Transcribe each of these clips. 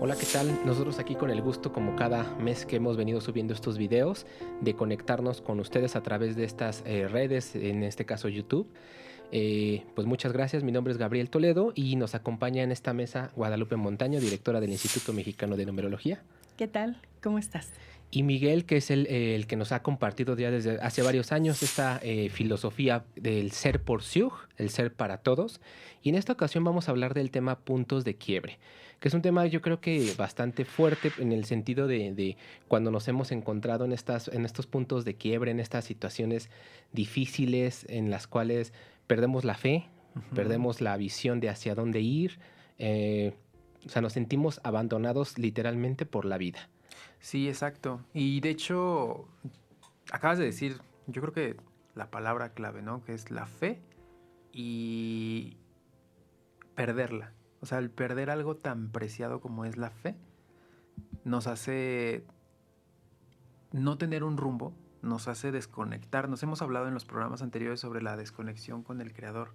Hola, ¿qué tal? Nosotros aquí con el gusto, como cada mes que hemos venido subiendo estos videos, de conectarnos con ustedes a través de estas redes, en este caso YouTube. Pues muchas gracias, mi nombre es Gabriel Toledo y nos acompaña en esta mesa Guadalupe Montaño, directora del Instituto Mexicano de Numerología. ¿Qué tal? ¿Cómo estás? Y Miguel, que es el que nos ha compartido ya desde hace varios años esta filosofía del ser por Siug, el ser para todos. Y en esta ocasión vamos a hablar del tema puntos de quiebre, que es un tema yo creo que bastante fuerte en el sentido de cuando nos hemos encontrado en estos puntos de quiebre, en estas situaciones difíciles en las cuales perdemos la fe, perdemos la visión de hacia dónde ir, o sea, nos sentimos abandonados literalmente por la vida. Sí, exacto. Y de hecho, acabas de decir, yo creo que la palabra clave, ¿no? Que es la fe y perderla. O sea, el perder algo tan preciado como es la fe nos hace no tener un rumbo, nos hace desconectar. Nos hemos hablado en los programas anteriores sobre la desconexión con el Creador.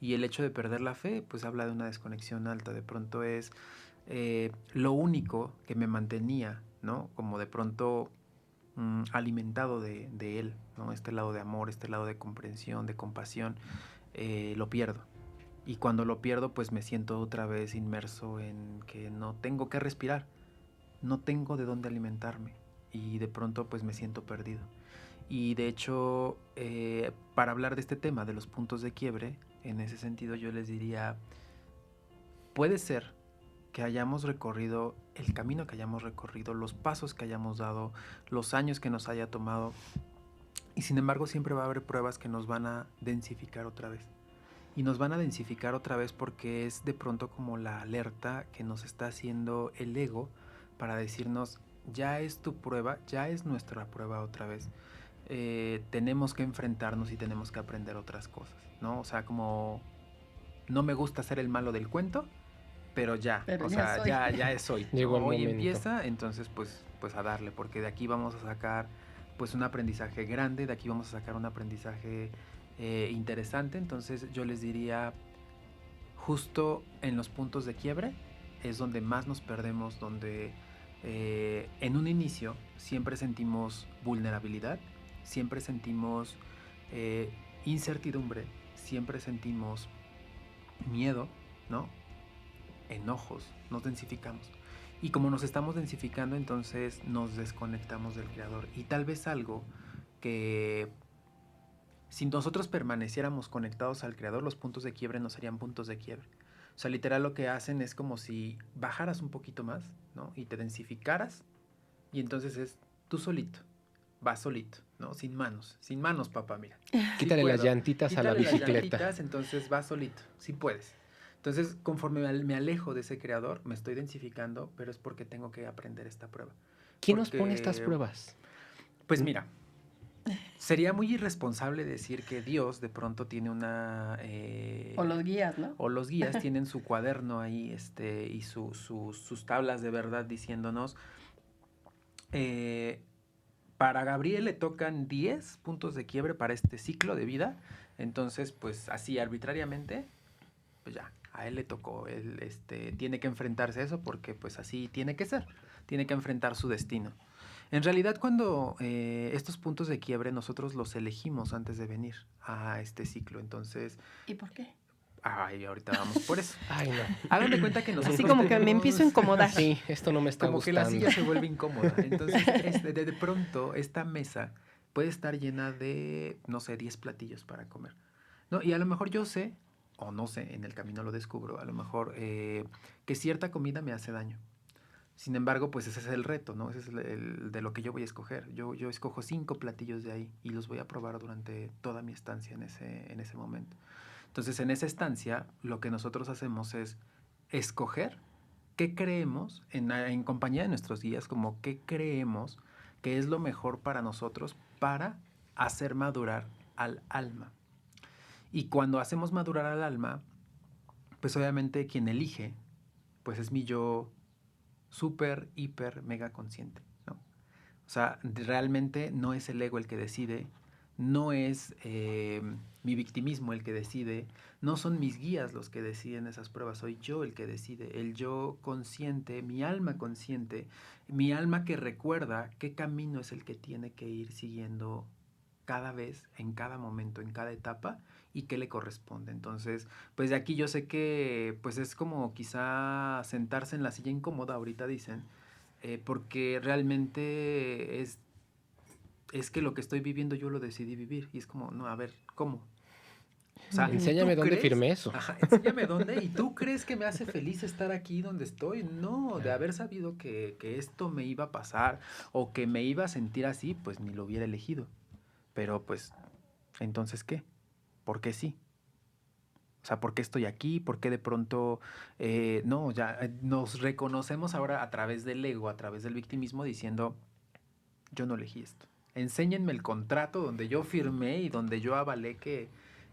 Y el hecho de perder la fe, pues habla de una desconexión alta. De pronto es lo único que me mantenía, ¿no? Como de pronto alimentado de él, ¿no? Este lado de amor, este lado de comprensión, de compasión, lo pierdo. Y cuando lo pierdo, pues me siento otra vez inmerso en que no tengo que respirar, no tengo de dónde alimentarme. Y de pronto, pues me siento perdido. Y de hecho, para hablar de este tema, de los puntos de quiebre, en ese sentido yo les diría, puede ser que hayamos recorrido el camino que hayamos recorrido, los pasos que hayamos dado, los años que nos haya tomado, y sin embargo siempre va a haber pruebas que nos van a densificar otra vez. Y nos van a densificar otra vez porque es de pronto como la alerta que nos está haciendo el ego para decirnos, ya es tu prueba, ya es nuestra prueba otra vez. Tenemos que enfrentarnos y tenemos que aprender otras cosas, ¿no? O sea, como no me gusta ser el malo del cuento, pero ya, Pero o ya sea, soy. ya es hoy, ¿no? Llegó el Hoy momento. empieza, entonces pues a darle, porque de aquí vamos a sacar pues un aprendizaje grande, de aquí vamos a sacar un aprendizaje interesante, entonces yo les diría, justo en los puntos de quiebre es donde más nos perdemos, donde en un inicio siempre sentimos vulnerabilidad, siempre sentimos eh, incertidumbre, siempre sentimos miedo, ¿no? Enojos, nos densificamos. Y como nos estamos densificando, entonces nos desconectamos del Creador. Y tal vez algo que si nosotros permaneciéramos conectados al Creador, los puntos de quiebre no serían puntos de quiebre. O sea, literal lo que hacen es como si bajaras un poquito más, ¿no? Y te densificaras. Y entonces es tú solito, vas solito, ¿no? Sin manos, papá, mira. Sí Quítale las puedo. llantitas a la Quítale las bicicleta. llantitas, entonces vas solito, sí puedes. Entonces, conforme me alejo de ese creador, me estoy densificando, pero es porque tengo que aprender esta prueba. ¿Quién nos pone estas Porque, pruebas? pues mira, sería muy irresponsable decir que Dios de pronto tiene una... O los guías, ¿no? o los guías tienen su cuaderno ahí y sus tablas de verdad diciéndonos, eh, para Gabriel le tocan 10 puntos de quiebre para este ciclo de vida, entonces pues así arbitrariamente, pues ya, a él le tocó, él tiene que enfrentarse a eso porque pues así tiene que ser, tiene que enfrentar su destino. En realidad cuando estos puntos de quiebre nosotros los elegimos antes de venir a este ciclo, entonces... ¿Y por qué? Ay, ahorita vamos por eso. Ay, no. Hagan de cuenta que nosotros Así como que me empiezo a incomodar. Sí, esto no me está como gustando. que la silla se vuelve incómoda. Entonces, de pronto, esta mesa puede estar llena de, no sé, 10 platillos para comer. ¿No? Y a lo mejor yo sé, o no sé, en el camino lo descubro, a lo mejor que cierta comida me hace daño. Sin embargo, pues ese es el reto, ¿no? Ese es el de lo que yo voy a escoger. Yo escojo 5 platillos de ahí y los voy a probar durante toda mi estancia en ese momento. Entonces, en esa estancia, lo que nosotros hacemos es escoger qué creemos, en compañía de nuestros guías, como qué creemos que es lo mejor para nosotros para hacer madurar al alma. Y cuando hacemos madurar al alma, pues obviamente quien elige, pues es mi yo súper, hiper, mega consciente, ¿no? O sea, realmente no es el ego el que decide, no es mi victimismo el que decide, no son mis guías los que deciden esas pruebas, soy yo el que decide, el yo consciente, mi alma que recuerda qué camino es el que tiene que ir siguiendo cada vez, en cada momento, en cada etapa y qué le corresponde. Entonces, pues de aquí yo sé que pues es como quizá sentarse en la silla incómoda, ahorita dicen, porque realmente es que lo que estoy viviendo yo lo decidí vivir. Y es como, no, a ver, ¿cómo? O sea, Enséñame ¿tú dónde crees? firmé eso. Ajá, enséñame dónde. ¿Y tú crees que me hace feliz estar aquí donde estoy? No, de haber sabido que esto me iba a pasar o que me iba a sentir así, pues ni lo hubiera elegido. Pero pues, ¿entonces qué? ¿Por qué sí? O sea, ¿por qué estoy aquí? ¿Por qué de pronto, no, ya nos reconocemos ahora a través del ego, a través del victimismo, diciendo, yo no elegí esto. Enséñenme el contrato donde yo firmé y donde yo avalé que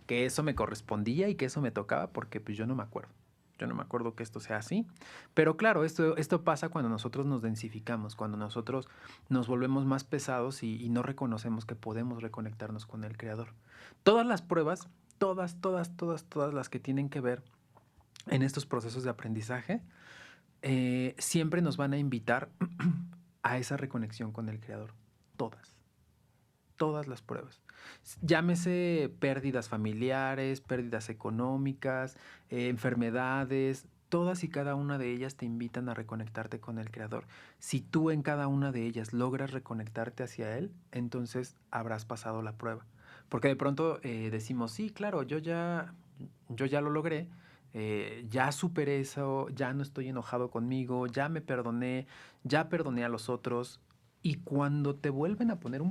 eso me correspondía y que eso me tocaba, porque pues yo no me acuerdo. Yo no me acuerdo que esto sea así. Pero claro, esto pasa cuando nosotros nos densificamos, cuando nosotros nos volvemos más pesados y no reconocemos que podemos reconectarnos con el Creador. Todas las pruebas, todas las que tienen que ver en estos procesos de aprendizaje, siempre nos van a invitar a esa reconexión con el Creador. Todas las pruebas. Llámese pérdidas familiares, pérdidas económicas, enfermedades, todas y cada una de ellas te invitan a reconectarte con el Creador. Si tú en cada una de ellas logras reconectarte hacia Él, entonces habrás pasado la prueba. Porque de pronto decimos, sí, claro, yo ya lo logré, ya superé eso, ya no estoy enojado conmigo, ya me perdoné, ya perdoné a los otros. Y cuando te vuelven a poner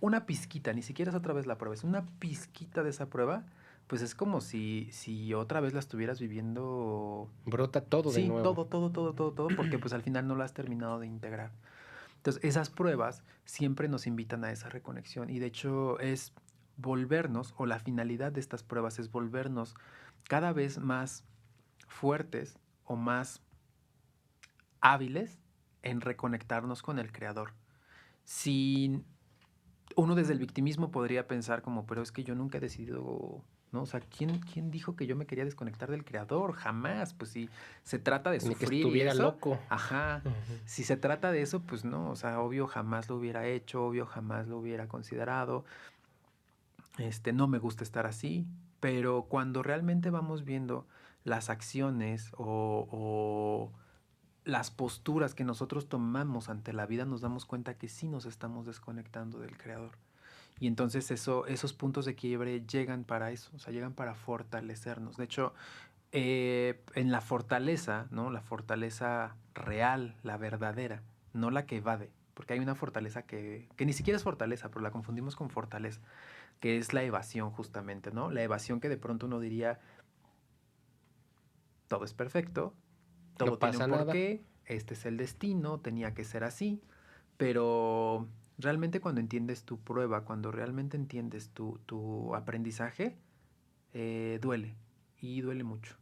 una pizquita, ni siquiera es otra vez la prueba, es una pizquita de esa prueba, pues es como si otra vez la estuvieras viviendo. Brota todo de Sí, nuevo. todo, porque pues al final no la has terminado de integrar. Entonces, esas pruebas siempre nos invitan a esa reconexión y de hecho es volvernos, o la finalidad de estas pruebas es volvernos cada vez más fuertes o más hábiles en reconectarnos con el Creador. Si uno desde el victimismo podría pensar como, pero es que yo nunca he decidido, ¿no? O sea, ¿quién dijo que yo me quería desconectar del Creador? Jamás. Pues si se trata de Ni que sufrir y estuviera eso, loco. ajá. Si se trata de eso, pues no, o sea, obvio jamás lo hubiera hecho, obvio jamás lo hubiera considerado. No me gusta estar así, pero cuando realmente vamos viendo las acciones o las posturas que nosotros tomamos ante la vida, nos damos cuenta que sí nos estamos desconectando del Creador. Y entonces esos puntos de quiebre llegan para eso, o sea, llegan para fortalecernos. De hecho, en la fortaleza, ¿no? La fortaleza real, la verdadera, no la que evade, porque hay una fortaleza que ni siquiera es fortaleza, pero la confundimos con fortaleza, que es la evasión justamente, ¿no? La evasión que de pronto uno diría, todo es perfecto, todo No tiene pasa un nada. porqué, este es el destino, tenía que ser así, pero realmente cuando entiendes tu prueba, cuando realmente entiendes tu aprendizaje, duele y duele mucho.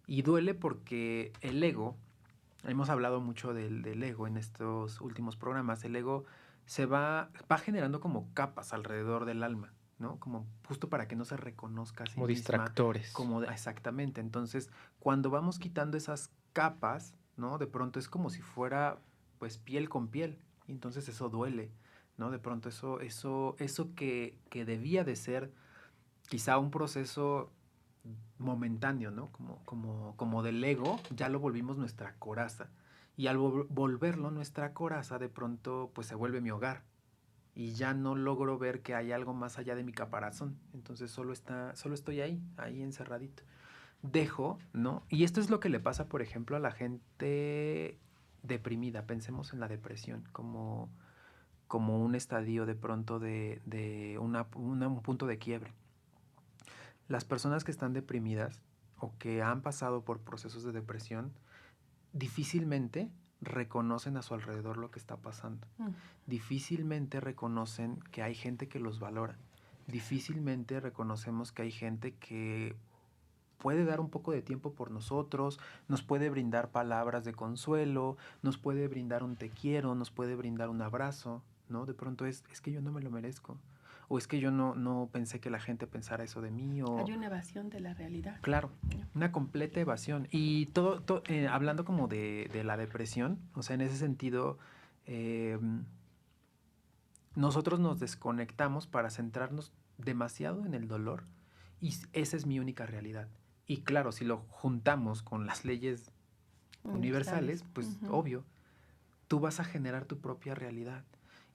Y duele porque el ego, hemos hablado mucho del ego en estos últimos programas, el ego va generando como capas alrededor del alma, ¿no? Como justo para que no se reconozca a sí Como misma, distractores. exactamente. Entonces, cuando vamos quitando esas capas, ¿no? De pronto es como si fuera, pues, piel con piel. Y entonces eso duele, ¿no? De pronto eso que debía de ser quizá un proceso momentáneo, ¿no? Como del ego, ya lo volvimos nuestra coraza. Y al volverlo nuestra coraza, de pronto, pues se vuelve mi hogar. Y ya no logro ver que hay algo más allá de mi caparazón. Entonces solo estoy ahí encerradito. Dejo, ¿no? Y esto es lo que le pasa, por ejemplo, a la gente deprimida. Pensemos en la depresión como un estadio de pronto de un punto de quiebre. Las personas que están deprimidas o que han pasado por procesos de depresión difícilmente reconocen a su alrededor lo que está pasando. Difícilmente reconocen que hay gente que los valora. Difícilmente reconocemos que hay gente que puede dar un poco de tiempo por nosotros, nos puede brindar palabras de consuelo, nos puede brindar un te quiero, nos puede brindar un abrazo, ¿no? De pronto es que yo no me lo merezco. o es que yo no pensé que la gente pensara eso de mí, o... Hay una evasión de la realidad. Claro, una completa evasión. Y hablando como de la depresión, o sea, en ese sentido, eh, nosotros nos desconectamos para centrarnos demasiado en el dolor y esa es mi única realidad. Y claro, si lo juntamos con las leyes universales, pues obvio, tú vas a generar tu propia realidad.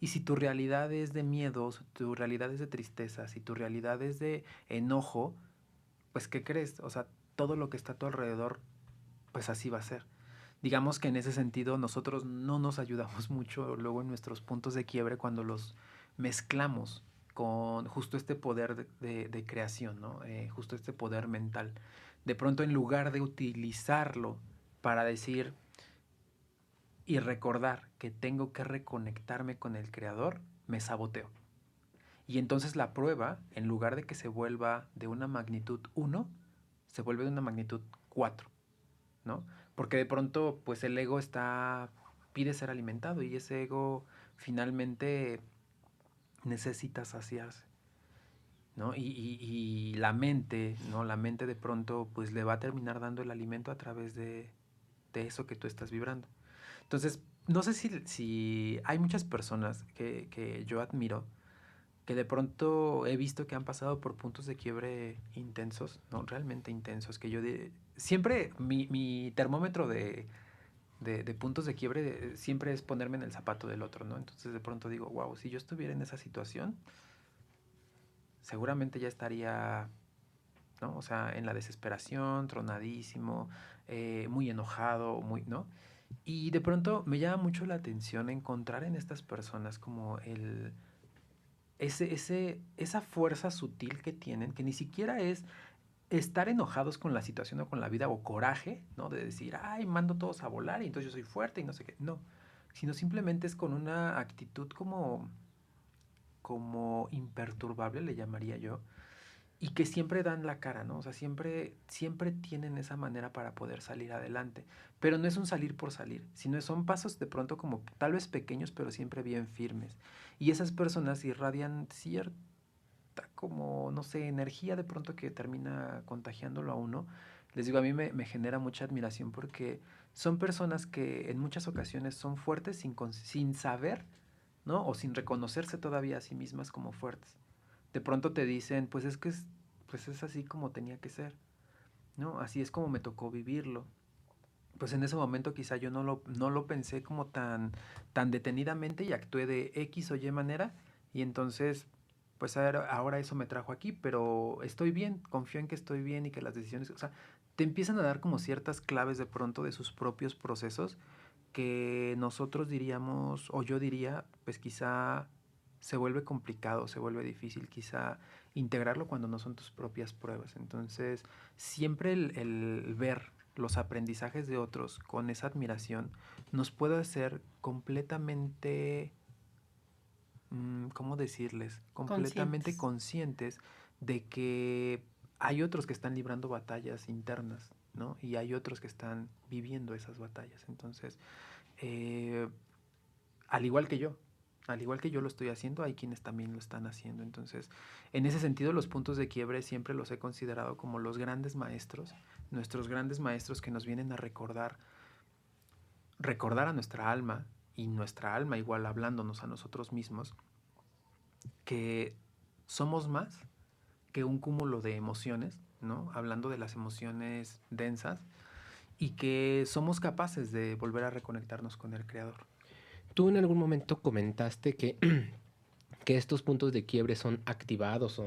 Y si tu realidad es de miedos, tu realidad es de tristeza, si tu realidad es de enojo, pues ¿qué crees? O sea, todo lo que está a tu alrededor, pues así va a ser. Digamos que en ese sentido nosotros no nos ayudamos mucho luego en nuestros puntos de quiebre cuando los mezclamos con justo este poder de creación, ¿no? Justo este poder mental. De pronto, en lugar de utilizarlo para decir y recordar que tengo que reconectarme con el creador, me saboteo. Y entonces la prueba, en lugar de que se vuelva de una magnitud 1, se vuelve de una magnitud 4, ¿no? Porque de pronto, pues el ego pide ser alimentado y ese ego finalmente necesita saciarse, ¿no? Y la mente, ¿no? La mente de pronto, pues le va a terminar dando el alimento a través de eso que tú estás vibrando. Entonces, no sé si hay muchas personas que yo admiro, que de pronto he visto que han pasado por puntos de quiebre intensos, ¿no? Realmente intensos, que siempre mi termómetro de puntos de quiebre siempre es ponerme en el zapato del otro, ¿no? Entonces de pronto digo, wow, si yo estuviera en esa situación, seguramente ya estaría, ¿no? O sea, en la desesperación, tronadísimo, muy enojado, ¿no? Y de pronto me llama mucho la atención encontrar en estas personas como esa fuerza sutil que tienen, que ni siquiera es estar enojados con la situación o con la vida o coraje, ¿no? De decir, ay, mando todos a volar y entonces yo soy fuerte y no sé qué. No, sino simplemente es con una actitud como imperturbable, le llamaría yo, y que siempre dan la cara, ¿no? O sea, siempre tienen esa manera para poder salir adelante. Pero no es un salir por salir, sino son pasos de pronto como tal vez pequeños, pero siempre bien firmes. Y esas personas irradian cierta como, no sé, energía de pronto que termina contagiándolo a uno. Les digo, a mí me genera mucha admiración porque son personas que en muchas ocasiones son fuertes sin saber, ¿no? O sin reconocerse todavía a sí mismas como fuertes. De pronto te dicen, pues pues es así como tenía que ser, ¿no? Así es como me tocó vivirlo. Pues en ese momento quizá yo no lo pensé como tan detenidamente y actué de X o Y manera y entonces pues ahora eso me trajo aquí, pero estoy bien, confío en que estoy bien y que las decisiones, o sea, te empiezan a dar como ciertas claves de pronto de sus propios procesos que nosotros diríamos, o yo diría, pues quizá se vuelve complicado, se vuelve difícil quizá integrarlo cuando no son tus propias pruebas. Entonces, siempre el ver los aprendizajes de otros con esa admiración nos puede hacer completamente, ¿cómo decirles? Completamente conscientes de que hay otros que están librando batallas internas, ¿no? Y hay otros que están viviendo esas batallas. Entonces, eh, al igual que yo, al igual que yo lo estoy haciendo, hay quienes también lo están haciendo. Entonces, en ese sentido, los puntos de quiebre siempre los he considerado como los grandes maestros, nuestros grandes maestros que nos vienen a recordar a nuestra alma y nuestra alma igual hablándonos a nosotros mismos, que somos más que un cúmulo de emociones, ¿no? Hablando de las emociones densas y que somos capaces de volver a reconectarnos con el Creador. Tú en algún momento comentaste que, que estos puntos de quiebre son activados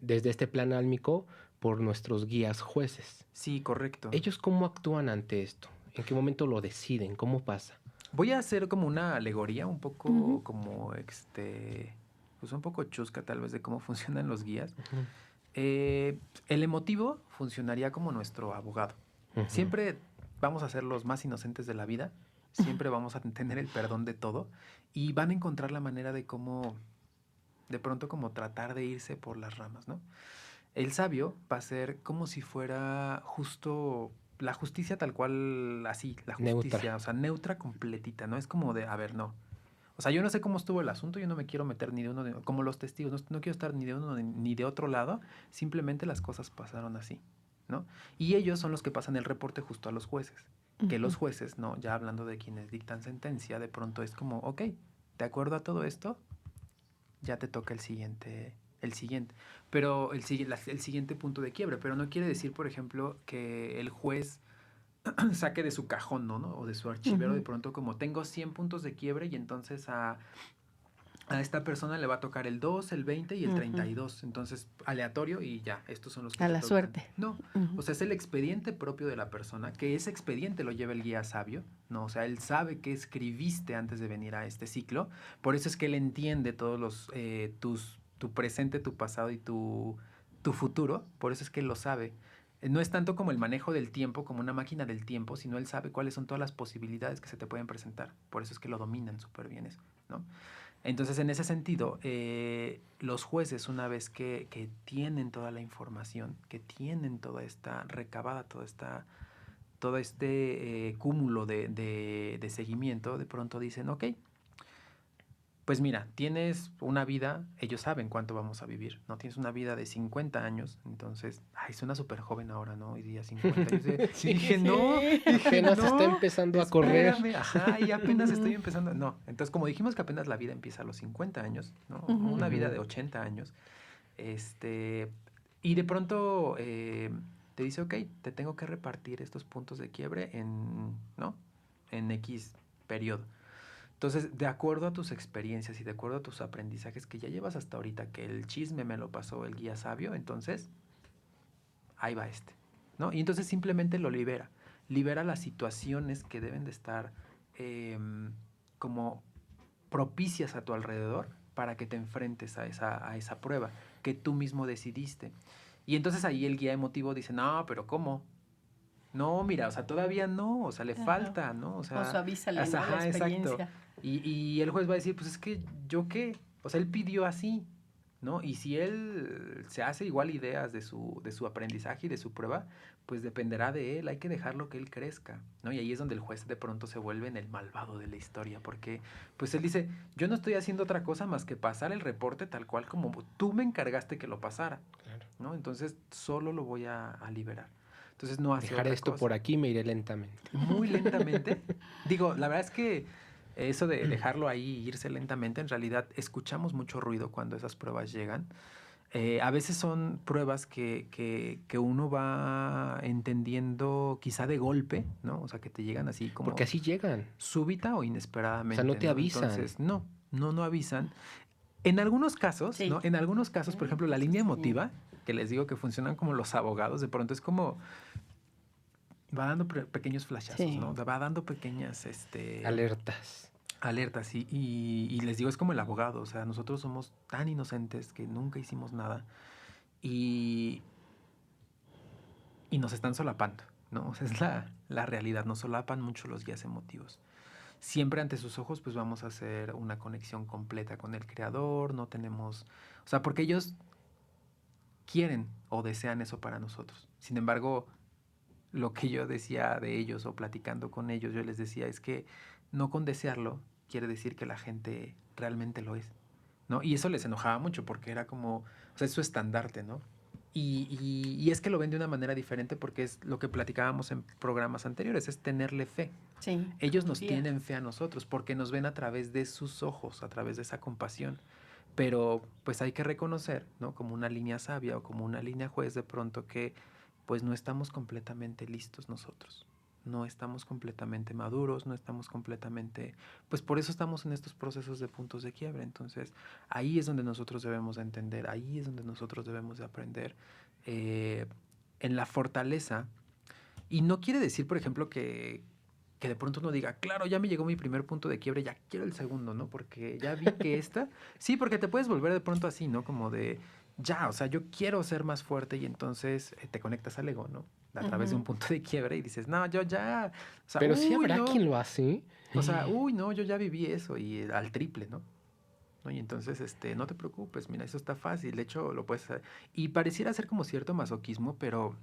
desde este plan álmico por nuestros guías jueces. Sí, correcto. ¿Ellos cómo actúan ante esto? ¿En qué momento lo deciden? ¿Cómo pasa? Voy a hacer como una alegoría, un poco como pues un poco chusca tal vez de cómo funcionan los guías. El emotivo funcionaría como nuestro abogado. Siempre vamos a ser los más inocentes de la vida, siempre vamos a tener el perdón de todo y van a encontrar la manera de cómo, de pronto como tratar de irse por las ramas, ¿no? El sabio va a ser como si fuera justo la justicia tal cual, así, la justicia, Neutra. o sea, neutra completita, ¿no? Es como de, a ver, no. O sea, yo no sé cómo estuvo el asunto, yo no me quiero meter ni de uno, como los testigos, no quiero estar ni de uno ni de otro lado, simplemente las cosas pasaron así, ¿no? Y ellos son los que pasan el reporte justo a los jueces, que los jueces, ¿no? Ya hablando de quienes dictan sentencia, de pronto es como, ok, de acuerdo a todo esto, ya te toca el siguiente, pero el siguiente punto de quiebre, pero no quiere decir, por ejemplo, que el juez saque de su cajón, ¿no? O de su archivero de pronto como tengo 100 puntos de quiebre y entonces a esta persona le va a tocar el 2, el 20 y el 32. Entonces, aleatorio y ya, estos son los que a te la tocan. suerte. No, o sea, es el expediente propio de la persona, que ese expediente lo lleva el guía sabio, ¿no? O sea, él sabe qué escribiste antes de venir a este ciclo. Por eso es que él entiende todos los, tu presente, tu pasado y tu futuro. Por eso es que él lo sabe. No es tanto como el manejo del tiempo, como una máquina del tiempo, sino él sabe cuáles son todas las posibilidades que se te pueden presentar. Por eso es que lo dominan súper bien eso, ¿no? Entonces, en ese sentido, los jueces, una vez que tienen toda la información, que tienen toda esta recabada, todo este cúmulo de seguimiento, de pronto dicen, ok, pues mira, tienes una vida, ellos saben cuánto vamos a vivir, ¿no? Tienes una vida de 50 años, entonces, ay, suena súper joven ahora, ¿no? Hoy día 50. Sí, dije, no, apenas no, está empezando a correr. Ajá, y apenas estoy empezando. No, entonces como dijimos que apenas la vida empieza a los 50 años, ¿no? Una vida de 80 años, y de pronto te dice, ok, te tengo que repartir estos puntos de quiebre ¿no? En X periodo. Entonces, de acuerdo a tus experiencias y de acuerdo a tus aprendizajes que ya llevas hasta ahorita, que el chisme me lo pasó el guía sabio, entonces, ahí va ¿no? Y entonces simplemente lo libera. Libera las situaciones que deben de estar como propicias a tu alrededor para que te enfrentes a esa prueba que tú mismo decidiste. Y entonces ahí el guía emotivo dice, no, pero ¿cómo? No, mira, o sea, todavía no, o sea, le falta, ¿no? O sea, suavízale, ¿no? ajá, La experiencia. exacto. Y el juez va a decir, pues es que, ¿yo qué? O sea, él pidió así, ¿no? Y si él se hace igual ideas de su aprendizaje y de su prueba, pues dependerá de él, hay que dejarlo que él crezca, ¿no? Y ahí es donde el juez de pronto se vuelve en el malvado de la historia, porque pues él dice, yo no estoy haciendo otra cosa más que pasar el reporte tal cual como tú me encargaste que lo pasara, claro, ¿no? Entonces solo lo voy a liberar. Entonces no hace Dejar otra esto cosa. por aquí, me iré lentamente. Muy lentamente. Digo, la verdad es que eso de dejarlo ahí e irse lentamente, en realidad escuchamos mucho ruido cuando esas pruebas llegan. A veces son pruebas que uno va entendiendo quizá de golpe, ¿no? O sea, que te llegan así como... Porque así llegan. Súbita o inesperadamente. O sea, no te avisan. Entonces, no avisan. En algunos casos, Sí. ¿no? En algunos casos, por ejemplo, la línea emotiva, que les digo que funcionan como los abogados, de pronto es como... Va dando pequeños flashazos, ¿no? Va dando pequeñas... alertas. Alertas, y les digo, es como el abogado, o sea, nosotros somos tan inocentes que nunca hicimos nada y nos están solapando, ¿no? O sea, es la realidad, nos solapan mucho los guías emotivos. Siempre ante sus ojos, pues vamos a hacer una conexión completa con el creador, no tenemos... O sea, porque ellos quieren o desean eso para nosotros. Sin embargo, lo que yo decía de ellos o platicando con ellos, yo les decía es que no con desearlo quiere decir que la gente realmente lo es, ¿no? Y eso les enojaba mucho porque era como, o sea, es su estandarte, ¿no? Y es que lo ven de una manera diferente porque es lo que platicábamos en programas anteriores, es tenerle fe. Sí. Ellos nos tienen fe a nosotros porque nos ven a través de sus ojos, a través de esa compasión. Pero pues hay que reconocer, ¿no? Como una línea sabia o como una línea juez de pronto que pues no estamos completamente listos nosotros. No estamos completamente maduros, no estamos completamente... Pues por eso estamos en estos procesos de puntos de quiebre. Entonces, ahí es donde nosotros debemos de entender, ahí es donde nosotros debemos de aprender en la fortaleza. Y no quiere decir, por ejemplo, que de pronto uno diga, claro, ya me llegó mi primer punto de quiebre, ya quiero el segundo, ¿no? Porque ya vi que esta... Sí, porque te puedes volver de pronto así, ¿no? Como de... Ya, o sea, yo quiero ser más fuerte y entonces te conectas al ego, ¿no? A través de un punto de quiebre y dices, no, yo ya... O sea, pero sí habrá quien lo hace. O sea, no, yo ya viví eso y al triple, ¿no? Y entonces, no te preocupes, mira, eso está fácil, de hecho, lo puedes hacer. Y pareciera ser como cierto masoquismo, pero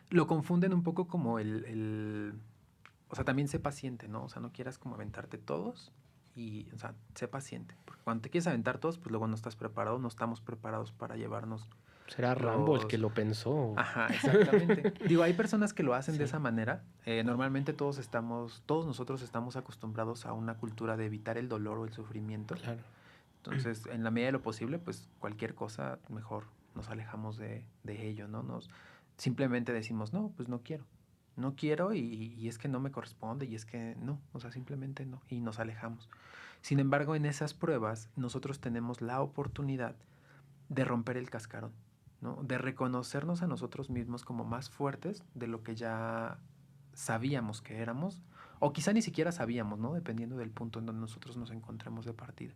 lo confunden un poco como o sea, también sé paciente, ¿no? O sea, no quieras como aventarte todos y, o sea, sé paciente. Porque cuando te quieres aventar todos, pues luego no estás preparado, no estamos preparados para llevarnos. ¿Será Rambo el que lo pensó? Ajá, exactamente. Digo, hay personas que lo hacen Sí. de esa manera. Normalmente todos nosotros estamos acostumbrados a una cultura de evitar el dolor o el sufrimiento. Claro. Entonces, en la medida de lo posible, pues cualquier cosa, mejor nos alejamos de ello, ¿no? Simplemente decimos, no, pues no quiero. No quiero y es que no me corresponde y es que no, o sea, simplemente no. Y nos alejamos. Sin embargo, en esas pruebas, nosotros tenemos la oportunidad de romper el cascarón, ¿no? De reconocernos a nosotros mismos como más fuertes de lo que ya sabíamos que éramos, o quizá ni siquiera sabíamos, ¿no? Dependiendo del punto en donde nosotros nos encontremos de partida.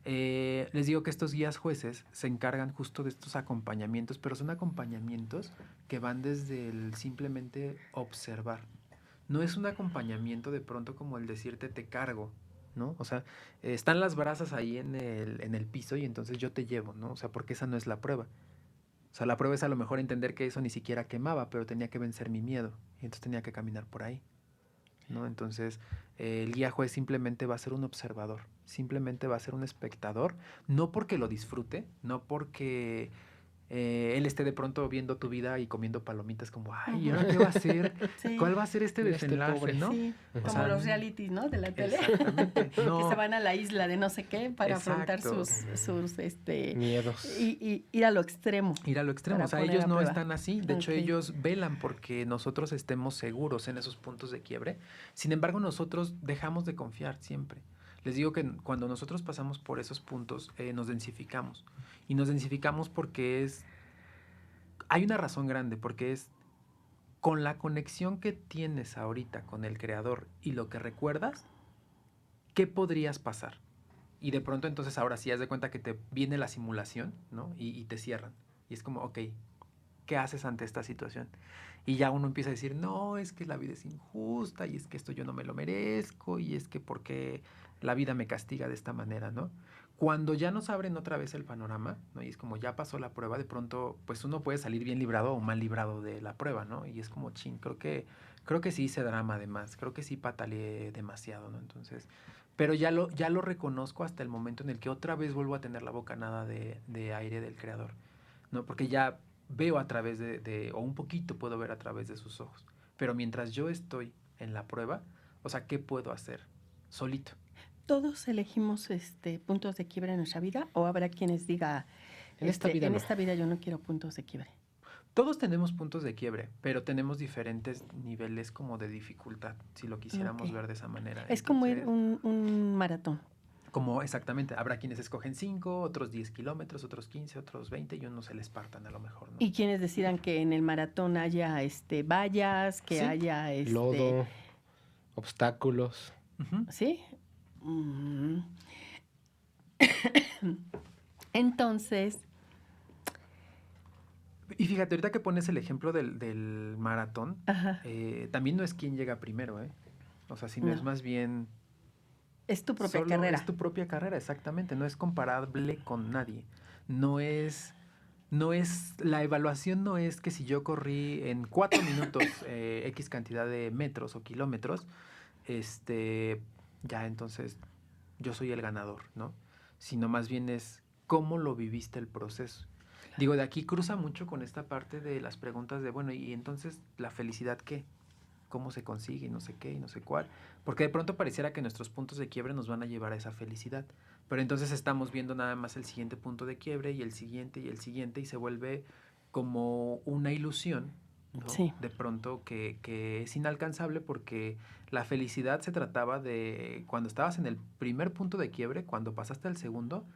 Les digo que estos guías jueces se encargan justo de estos acompañamientos, pero son acompañamientos que van desde el simplemente observar. No es un acompañamiento de pronto como el decirte te cargo, ¿no? O sea, están las brasas ahí en el piso y entonces yo te llevo, ¿no? O sea, porque esa no es la prueba. O sea, la prueba es a lo mejor entender que eso ni siquiera quemaba, pero tenía que vencer mi miedo y entonces tenía que caminar por ahí, ¿no? Entonces, el guía juez simplemente va a ser un observador, simplemente va a ser un espectador, no porque lo disfrute, no porque él esté de pronto viendo tu vida y comiendo palomitas como, ay, ¿y ahora qué va a hacer? Sí. ¿Cuál va a ser este Mira este desenlace, pobre. no? Sí, O como sea, los realities, ¿no? De la tele. Exactamente. Que No, se van a la isla de no sé qué para afrontar Exacto. sus Miedos. y ir a lo extremo. ir a lo extremo. Para O sea, poner ellos a no prueba. están así. De hecho, Ok. ellos velan porque nosotros estemos seguros en esos puntos de quiebre. Sin embargo, nosotros dejamos de confiar siempre. Les digo que cuando nosotros pasamos por esos puntos, nos densificamos. Y nos densificamos porque hay una razón grande, porque es con la conexión que tienes ahorita con el creador y lo que recuerdas, ¿qué podrías pasar? Y de pronto entonces ahora sí haz de cuenta que te viene la simulación, ¿no? Y te cierran. Y es como, ok, ¿qué haces ante esta situación? Y ya uno empieza a decir, no, es que la vida es injusta, y es que esto yo no me lo merezco, y es que por qué la vida me castiga de esta manera, ¿no? Cuando ya nos abren otra vez el panorama, ¿no? Y es como ya pasó la prueba, de pronto, pues uno puede salir bien librado o mal librado de la prueba, ¿no? Y es como, chin, creo que sí hice drama además, creo que sí pataleé demasiado, ¿no? Entonces, pero ya lo reconozco hasta el momento en el que otra vez vuelvo a tener la bocanada de aire del creador, ¿no? Porque ya veo a través o un poquito puedo ver a través de sus ojos. Pero mientras yo estoy en la prueba, o sea, ¿qué puedo hacer? Solito. ¿Todos elegimos puntos de quiebre en nuestra vida o habrá quienes diga, En esta vida en no. esta vida yo no quiero puntos de quiebre? Todos tenemos puntos de quiebre, pero tenemos diferentes niveles como de dificultad, si lo quisiéramos Ok. ver de esa manera. Es como ir Entonces, un maratón. como exactamente, habrá quienes escogen 5, otros 10 kilómetros, otros 15, otros 20 y unos se les partan a lo mejor, ¿no? Y quienes decidan que en el maratón haya vallas, que Sí. haya Lodo, obstáculos. Ujú. ¿Sí? Mm. Entonces, Y fíjate, ahorita que pones el ejemplo del maratón, ajá, también no es quien llega primero, ¿eh? O sea, sino No. es más bien... es tu propia solo carrera. es tu propia carrera, exactamente. No es comparable con nadie. No es... La evaluación no es que si yo corrí en 4 minutos X cantidad de metros o kilómetros, ya entonces yo soy el ganador, ¿no? Sino más bien es cómo lo viviste el proceso. Digo, de aquí cruza mucho con esta parte de las preguntas de, bueno, y entonces, ¿la felicidad qué? ¿Cómo se consigue? Y no sé qué, y no sé cuál. Porque de pronto pareciera que nuestros puntos de quiebre nos van a llevar a esa felicidad. Pero entonces estamos viendo nada más el siguiente punto de quiebre y el siguiente y el siguiente y se vuelve como una ilusión, ¿no? Sí. De pronto que es inalcanzable porque la felicidad se trataba de cuando estabas en el primer punto de quiebre, cuando pasaste al segundo,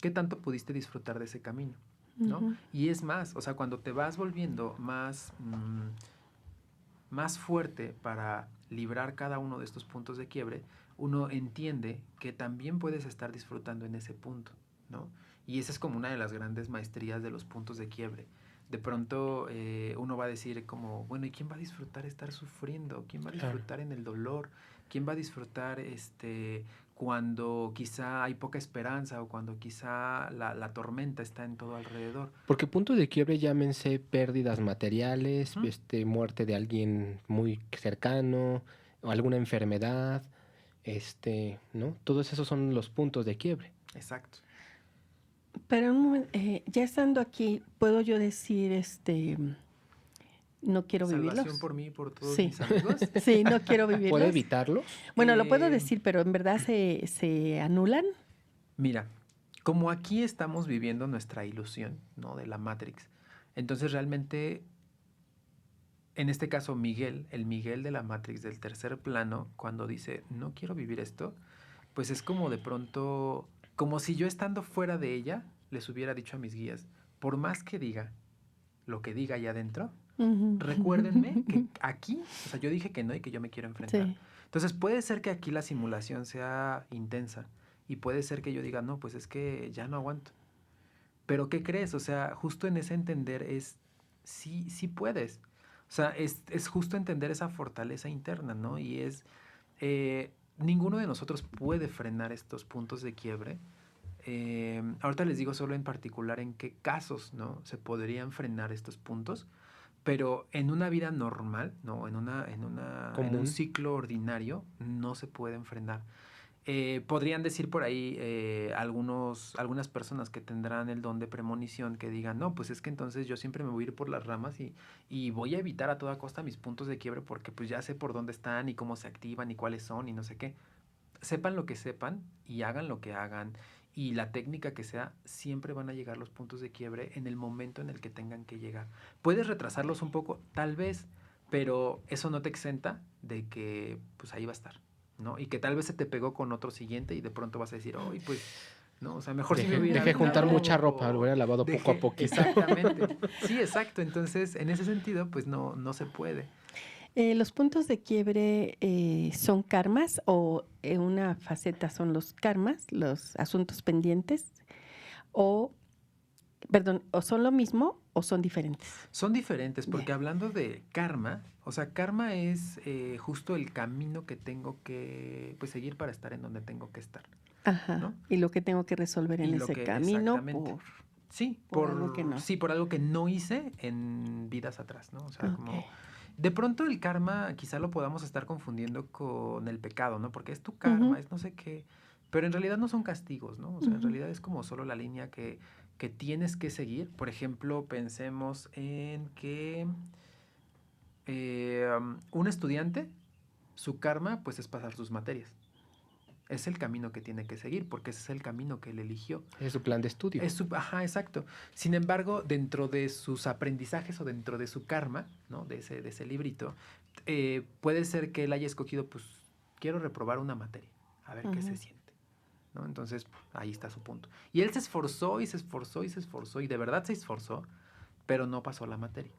¿qué tanto pudiste disfrutar de ese camino? ¿No? Ujú. Y es más, o sea, cuando te vas volviendo más, más fuerte para librar cada uno de estos puntos de quiebre, uno entiende que también puedes estar disfrutando en ese punto, ¿no? Y esa es como una de las grandes maestrías de los puntos de quiebre. De pronto uno va a decir como, bueno, ¿y quién va a disfrutar estar sufriendo? ¿Quién va a disfrutar en el dolor? ¿Quién va a disfrutar cuando quizá hay poca esperanza o cuando quizá la tormenta está en todo alrededor? Porque puntos de quiebre llámense pérdidas materiales, Ujú. muerte de alguien muy cercano, o alguna enfermedad. ¿no? Todos esos son los puntos de quiebre. Exacto. Pero ya estando aquí, ¿puedo yo decir, no quiero Salvación vivirlos? por mí y por todos Sí. mis amigos. Sí, no quiero vivirlos. ¿Puede evitarlos? Bueno, lo puedo Eh, decir, pero en verdad se anulan. Mira, como aquí estamos viviendo nuestra ilusión, ¿no? De la Matrix. Entonces realmente, en este caso Miguel, el Miguel de la Matrix del tercer plano, cuando dice, no quiero vivir esto, pues es como de pronto, como si yo estando fuera de ella, les hubiera dicho a mis guías, por más que diga lo que diga allá adentro, Ujú. recuérdenme que aquí, o sea, yo dije que no y que yo me quiero enfrentar. Sí. Entonces puede ser que aquí la simulación sea intensa y puede ser que yo diga, no, pues es que ya no aguanto. Pero ¿qué crees? O sea, justo en ese entender es, sí, sí puedes. O sea, es justo entender esa fortaleza interna, ¿no? Y es, ninguno de nosotros puede frenar estos puntos de quiebre. Ahorita les digo solo en particular en qué casos, ¿no? Se podrían frenar estos puntos. Pero en una vida normal, ¿no? En un Común. ciclo ordinario, no se pueden frenar. Podrían decir por ahí algunas personas que tendrán el don de premonición que digan, no, pues es que entonces yo siempre me voy a ir por las ramas y voy a evitar a toda costa mis puntos de quiebre porque pues ya sé por dónde están y cómo se activan y cuáles son y no sé qué. Sepan lo que sepan y hagan lo que hagan y la técnica que sea, siempre van a llegar los puntos de quiebre en el momento en el que tengan que llegar. Puedes retrasarlos un poco, tal vez, pero eso no te exenta de que pues ahí va a estar, ¿no? Y que tal vez se te pegó con otro siguiente y de pronto vas a decir, ¡ay, pues! ¿No? O sea, mejor si me hubiera Dejé juntar aventado mucha ropa, lo hubiera lavado poco a poquito. Exactamente. Sí, exacto. Entonces, en ese sentido, pues no se puede. ¿Los puntos de quiebre son karmas o una faceta son los karmas, los asuntos pendientes? O, perdón, ¿o son lo mismo o son diferentes? Son diferentes porque Bien. hablando de karma, o sea, karma es justo el camino que tengo que pues, seguir para estar en donde tengo que estar, Ajá. ¿no? Y lo que tengo que resolver en Y lo ese que camino exactamente. por Sí, algo que no. sí, por algo que no hice en vidas atrás, ¿no? O sea, Ok. como de pronto el karma quizá lo podamos estar confundiendo con el pecado, ¿no? Porque es tu karma, Ujú. es no sé qué, pero en realidad no son castigos, ¿no? O sea, en Ujú. realidad es como solo la línea que tienes que seguir. Por ejemplo, pensemos en que un estudiante, su karma, pues es pasar sus materias. Es el camino que tiene que seguir, porque ese es el camino que él eligió. Es su plan de estudio. Ajá, exacto. Sin embargo, dentro de sus aprendizajes o dentro de su karma, ¿no? De ese librito, puede ser que él haya escogido, pues, quiero reprobar una materia, a ver qué se siente, ¿no? Entonces, ahí está su punto. Y él se esforzó y se esforzó y se esforzó y de verdad se esforzó, pero no pasó la materia,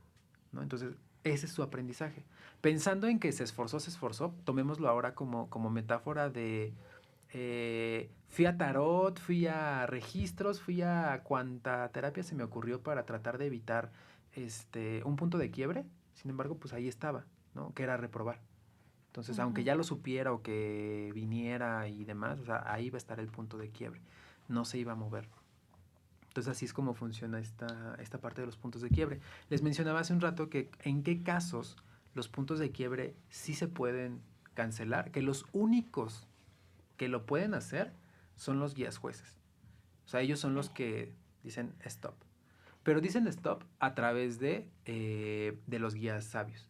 ¿no? Entonces, ese es su aprendizaje. Pensando en que se esforzó, tomémoslo ahora como metáfora de fui a tarot, fui a registros, fui a cuanta terapia se me ocurrió para tratar de evitar un punto de quiebre. Sin embargo, pues ahí estaba, ¿no? Que era reprobar. Entonces, aunque ya lo supiera o que viniera y demás, o sea, ahí va a estar el punto de quiebre. No se iba a mover. Entonces, así es como funciona esta parte de los puntos de quiebre. Les mencionaba hace un rato que en qué casos los puntos de quiebre sí se pueden cancelar, que los únicos que lo pueden hacer son los guías jueces. O sea, ellos son los que dicen stop. Pero dicen stop a través de los guías sabios.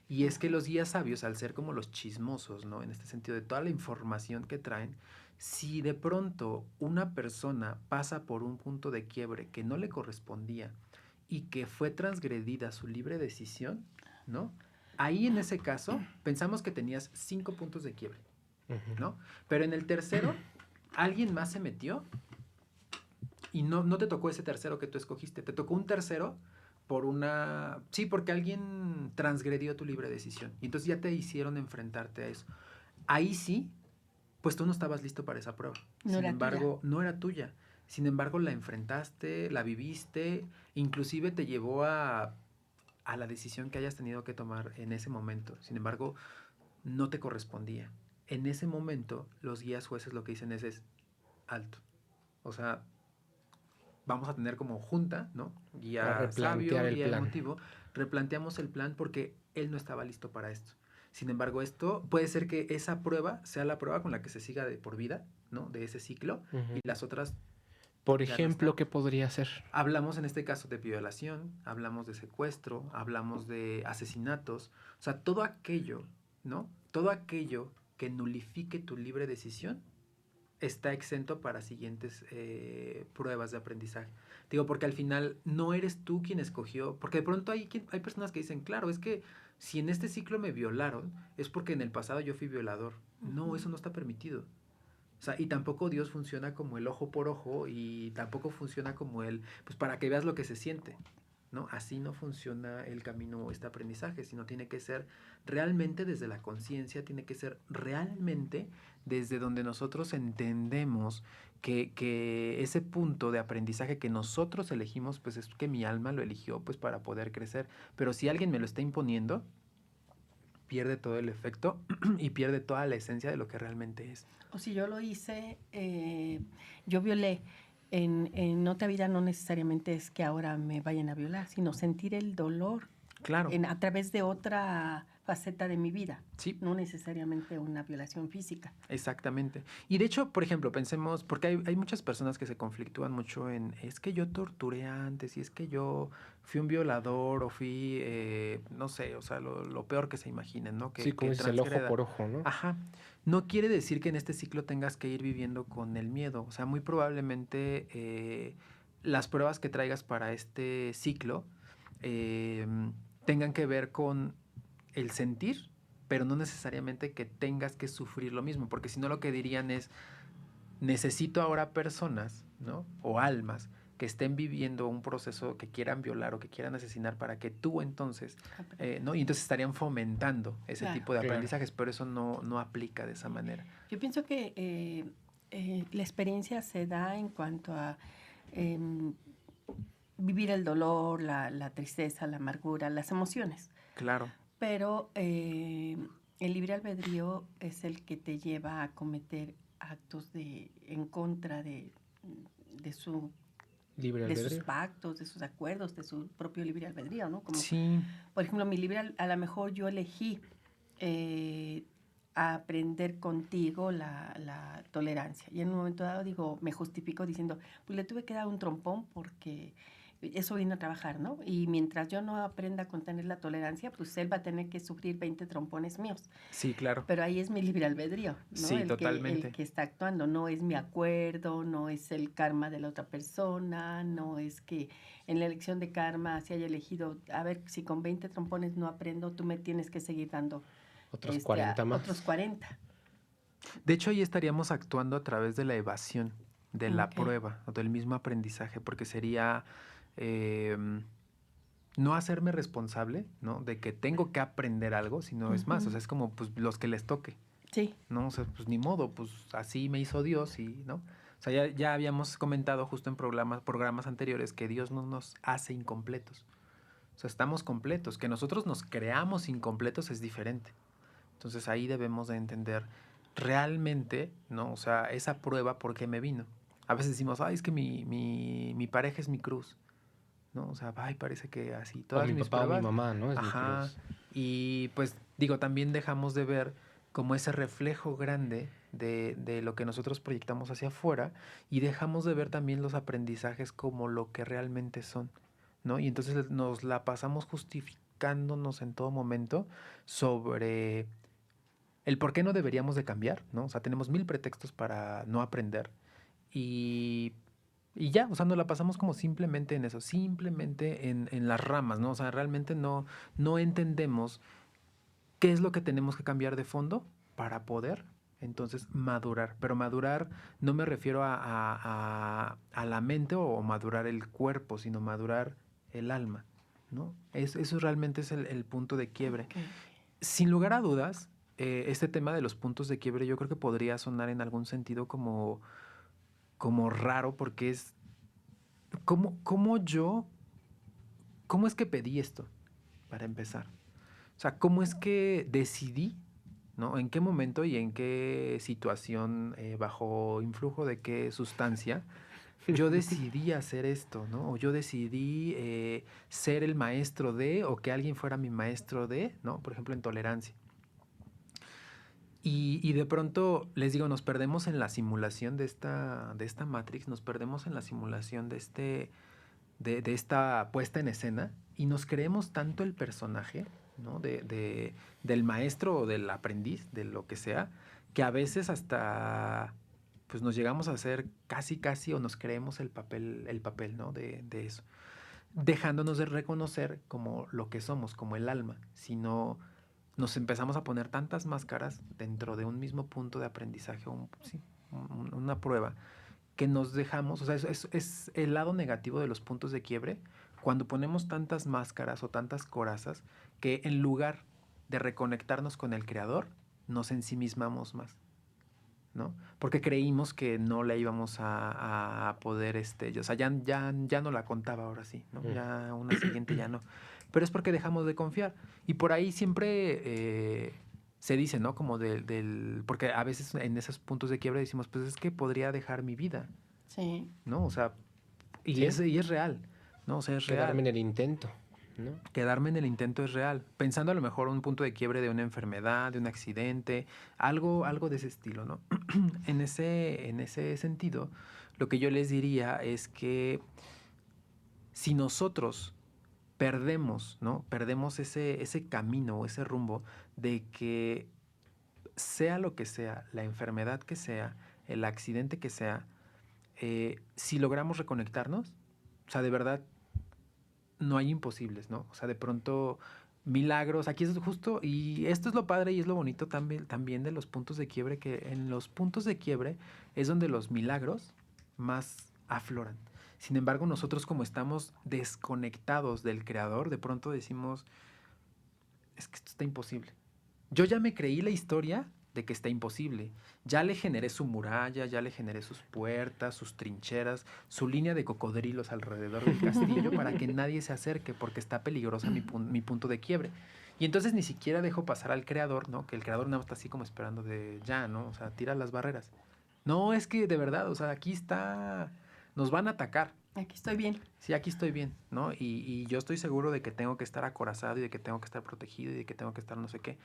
Y es que los guías sabios, al ser como los chismosos, ¿no? En este sentido de toda la información que traen, si de pronto una persona pasa por un punto de quiebre que no le correspondía y que fue transgredida su libre decisión, ¿no? Ahí en ese caso pensamos que tenías 5 puntos de quiebre, ¿no? Pero en el tercero, alguien más se metió y no te tocó ese tercero que tú escogiste, te tocó un tercero porque alguien transgredió tu libre decisión. Y entonces ya te hicieron enfrentarte a eso. Ahí sí, pues tú no estabas listo para esa prueba. Sin embargo, no era tuya. Sin embargo, la enfrentaste, la viviste, inclusive te llevó a la decisión que hayas tenido que tomar en ese momento. Sin embargo, no te correspondía. En ese momento, los guías jueces lo que dicen es alto. O sea, vamos a tener como junta, ¿no? Guía sabio, guía emotivo. Replanteamos el plan porque él no estaba listo para esto. Sin embargo, esto puede ser que esa prueba sea la prueba con la que se siga de por vida, ¿no? De ese ciclo, y las otras Por ya no ejemplo, están. ¿qué podría ser? Hablamos en este caso de violación, hablamos de secuestro, hablamos de asesinatos, o sea, todo aquello, ¿no? Todo aquello que nulifique tu libre decisión está exento para siguientes pruebas de aprendizaje. Digo, porque al final no eres tú quien escogió, porque de pronto hay personas que dicen, claro, es que si en este ciclo me violaron, es porque en el pasado yo fui violador. No, eso no está permitido. O sea, y tampoco Dios funciona como el ojo por ojo y tampoco funciona como pues para que veas lo que se siente, ¿no? Así no funciona el camino o este aprendizaje, sino tiene que ser realmente desde la conciencia, tiene que ser realmente desde donde nosotros entendemos que ese punto de aprendizaje que nosotros elegimos, pues es que mi alma lo eligió pues para poder crecer. Pero si alguien me lo está imponiendo, pierde todo el efecto y pierde toda la esencia de lo que realmente es. O si yo lo hice, yo violé. En otra vida no necesariamente es que ahora me vayan a violar, sino sentir el dolor Claro. a través de otra faceta de mi vida, Sí. no necesariamente una violación física. Exactamente. Y de hecho, por ejemplo, pensemos, porque hay muchas personas que se conflictúan mucho en, es que yo torturé antes, y es que yo fui un violador o fui, no sé, o sea, lo peor que se imaginen, ¿no? Sí, como que es el ojo transgreda. por ojo, ¿no? Ajá. No quiere decir que en este ciclo tengas que ir viviendo con el miedo. O sea, muy probablemente las pruebas que traigas para este ciclo eh, tengan que ver con el sentir, pero no necesariamente que tengas que sufrir lo mismo, porque si no lo que dirían es, necesito ahora personas, ¿no? O almas que estén viviendo un proceso que quieran violar o que quieran asesinar para que tú entonces, ¿no? Y entonces estarían fomentando ese Claro. tipo de Claro. aprendizajes, pero eso no aplica de esa manera. Yo pienso que la experiencia se da en cuanto a vivir el dolor, la tristeza, la amargura, las emociones. Claro. Pero el libre albedrío es el que te lleva a cometer actos en contra de su Libre de sus albedrío. pactos, de sus acuerdos, de su propio libre albedrío, ¿no? Como, Sí. por ejemplo, mi libre, a lo mejor yo elegí aprender contigo la tolerancia. Y en un momento dado digo, me justifico diciendo, pues le tuve que dar un trompón porque eso vino a trabajar, ¿no? Y mientras yo no aprenda a contener la tolerancia, pues él va a tener que sufrir 20 trompones míos. Sí, claro. Pero ahí es mi libre albedrío, ¿no? Sí, totalmente. El que está actuando, no es mi acuerdo, no es el karma de la otra persona, no es que en la elección de karma se haya elegido, a ver, si con 20 trompones no aprendo, tú me tienes que seguir dando Otros 40 más. otros 40. De hecho, ahí estaríamos actuando a través de la evasión, de la Ok. prueba o del mismo aprendizaje, porque sería no hacerme responsable, ¿no? De que tengo que aprender algo, sino es más, o sea, es como pues los que les toque, Sí. ¿no? O sea, pues ni modo, pues así me hizo Dios y, ¿no? O sea, ya habíamos comentado justo en programas anteriores que Dios no nos hace incompletos. O sea, estamos completos. Que nosotros nos creamos incompletos es diferente. Entonces ahí debemos de entender realmente, ¿no? O sea, esa prueba por qué me vino. A veces decimos, ay, es que mi pareja es mi cruz, ¿no? O sea, ay, parece que así, O todas mi mis papá o mi pruebas. mamá, ¿no? Es mi Ajá. cruz. Y pues digo, también dejamos de ver como ese reflejo grande de lo que nosotros proyectamos hacia afuera y dejamos de ver también los aprendizajes como lo que realmente son, ¿no? Y entonces nos la pasamos justificándonos en todo momento sobre el por qué no deberíamos de cambiar, ¿no? O sea, tenemos 1000 pretextos para no aprender y ya, o sea, nos la pasamos como simplemente en eso, simplemente en las ramas, ¿no? O sea, realmente no entendemos qué es lo que tenemos que cambiar de fondo para poder entonces madurar. Pero madurar no me refiero a la mente o madurar el cuerpo, sino madurar el alma, ¿no? Eso realmente es el punto de quiebre. Okay. Sin lugar a dudas, este tema de los puntos de quiebre yo creo que podría sonar en algún sentido como raro porque es ¿cómo es que pedí esto para empezar? O sea, ¿cómo es que decidí, ¿no? ¿En qué momento y en qué situación, bajo influjo de qué sustancia, yo decidí hacer esto, ¿no? O yo decidí ser el maestro de, o que alguien fuera mi maestro de, ¿no? Por ejemplo, en tolerancia. Y de pronto, les digo, nos perdemos en la simulación de esta Matrix, nos perdemos en la simulación de esta puesta en escena y nos creemos tanto el personaje, ¿no? Del maestro o del aprendiz, de lo que sea, que a veces hasta pues nos llegamos a hacer casi o nos creemos el papel, ¿no? De eso. Dejándonos de reconocer como lo que somos, como el alma, sino nos empezamos a poner tantas máscaras dentro de un mismo punto de aprendizaje, sí, una prueba, que nos dejamos, o sea, es el lado negativo de los puntos de quiebre, cuando ponemos tantas máscaras o tantas corazas, que en lugar de reconectarnos con el creador, nos ensimismamos más, ¿no? Porque creímos que no la íbamos a poder, o sea, ya no la contaba ahora sí, ¿no? Ya una siguiente ya no. Pero es porque dejamos de confiar. Y por ahí siempre se dice, ¿no? Como porque a veces en esos puntos de quiebra decimos, pues es que podría dejar mi vida, Sí. ¿no? O sea, y Sí. es real, ¿no? O sea, es Quedarme en real. el intento, ¿no? Quedarme en el intento es real. Pensando a lo mejor un punto de quiebre de una enfermedad, de un accidente, algo de ese estilo, ¿no? En ese sentido, lo que yo les diría es que si nosotros perdemos, ¿no? Perdemos ese camino o ese rumbo de que sea lo que sea, la enfermedad que sea, el accidente que sea, si logramos reconectarnos, o sea, de verdad, no hay imposibles, ¿no? O sea, de pronto milagros, aquí es justo, y esto es lo padre y es lo bonito también de los puntos de quiebre, que en los puntos de quiebre es donde los milagros más afloran. Sin embargo, nosotros como estamos desconectados del creador, de pronto decimos, es que esto está imposible. Yo ya me creí la historia de que está imposible. Ya le generé su muralla, ya le generé sus puertas, sus trincheras, su línea de cocodrilos alrededor del castillo para que nadie se acerque porque está peligrosa mi punto de quiebre. Y entonces ni siquiera dejo pasar al creador, ¿no? Que el creador nada más está así como esperando de ya, ¿no? O sea, tira las barreras. No, es que de verdad, o sea, aquí está, nos van a atacar. Aquí estoy bien. Sí, aquí estoy bien, ¿no? Y yo estoy seguro de que tengo que estar acorazado y de que tengo que estar protegido y de que tengo que estar no sé qué.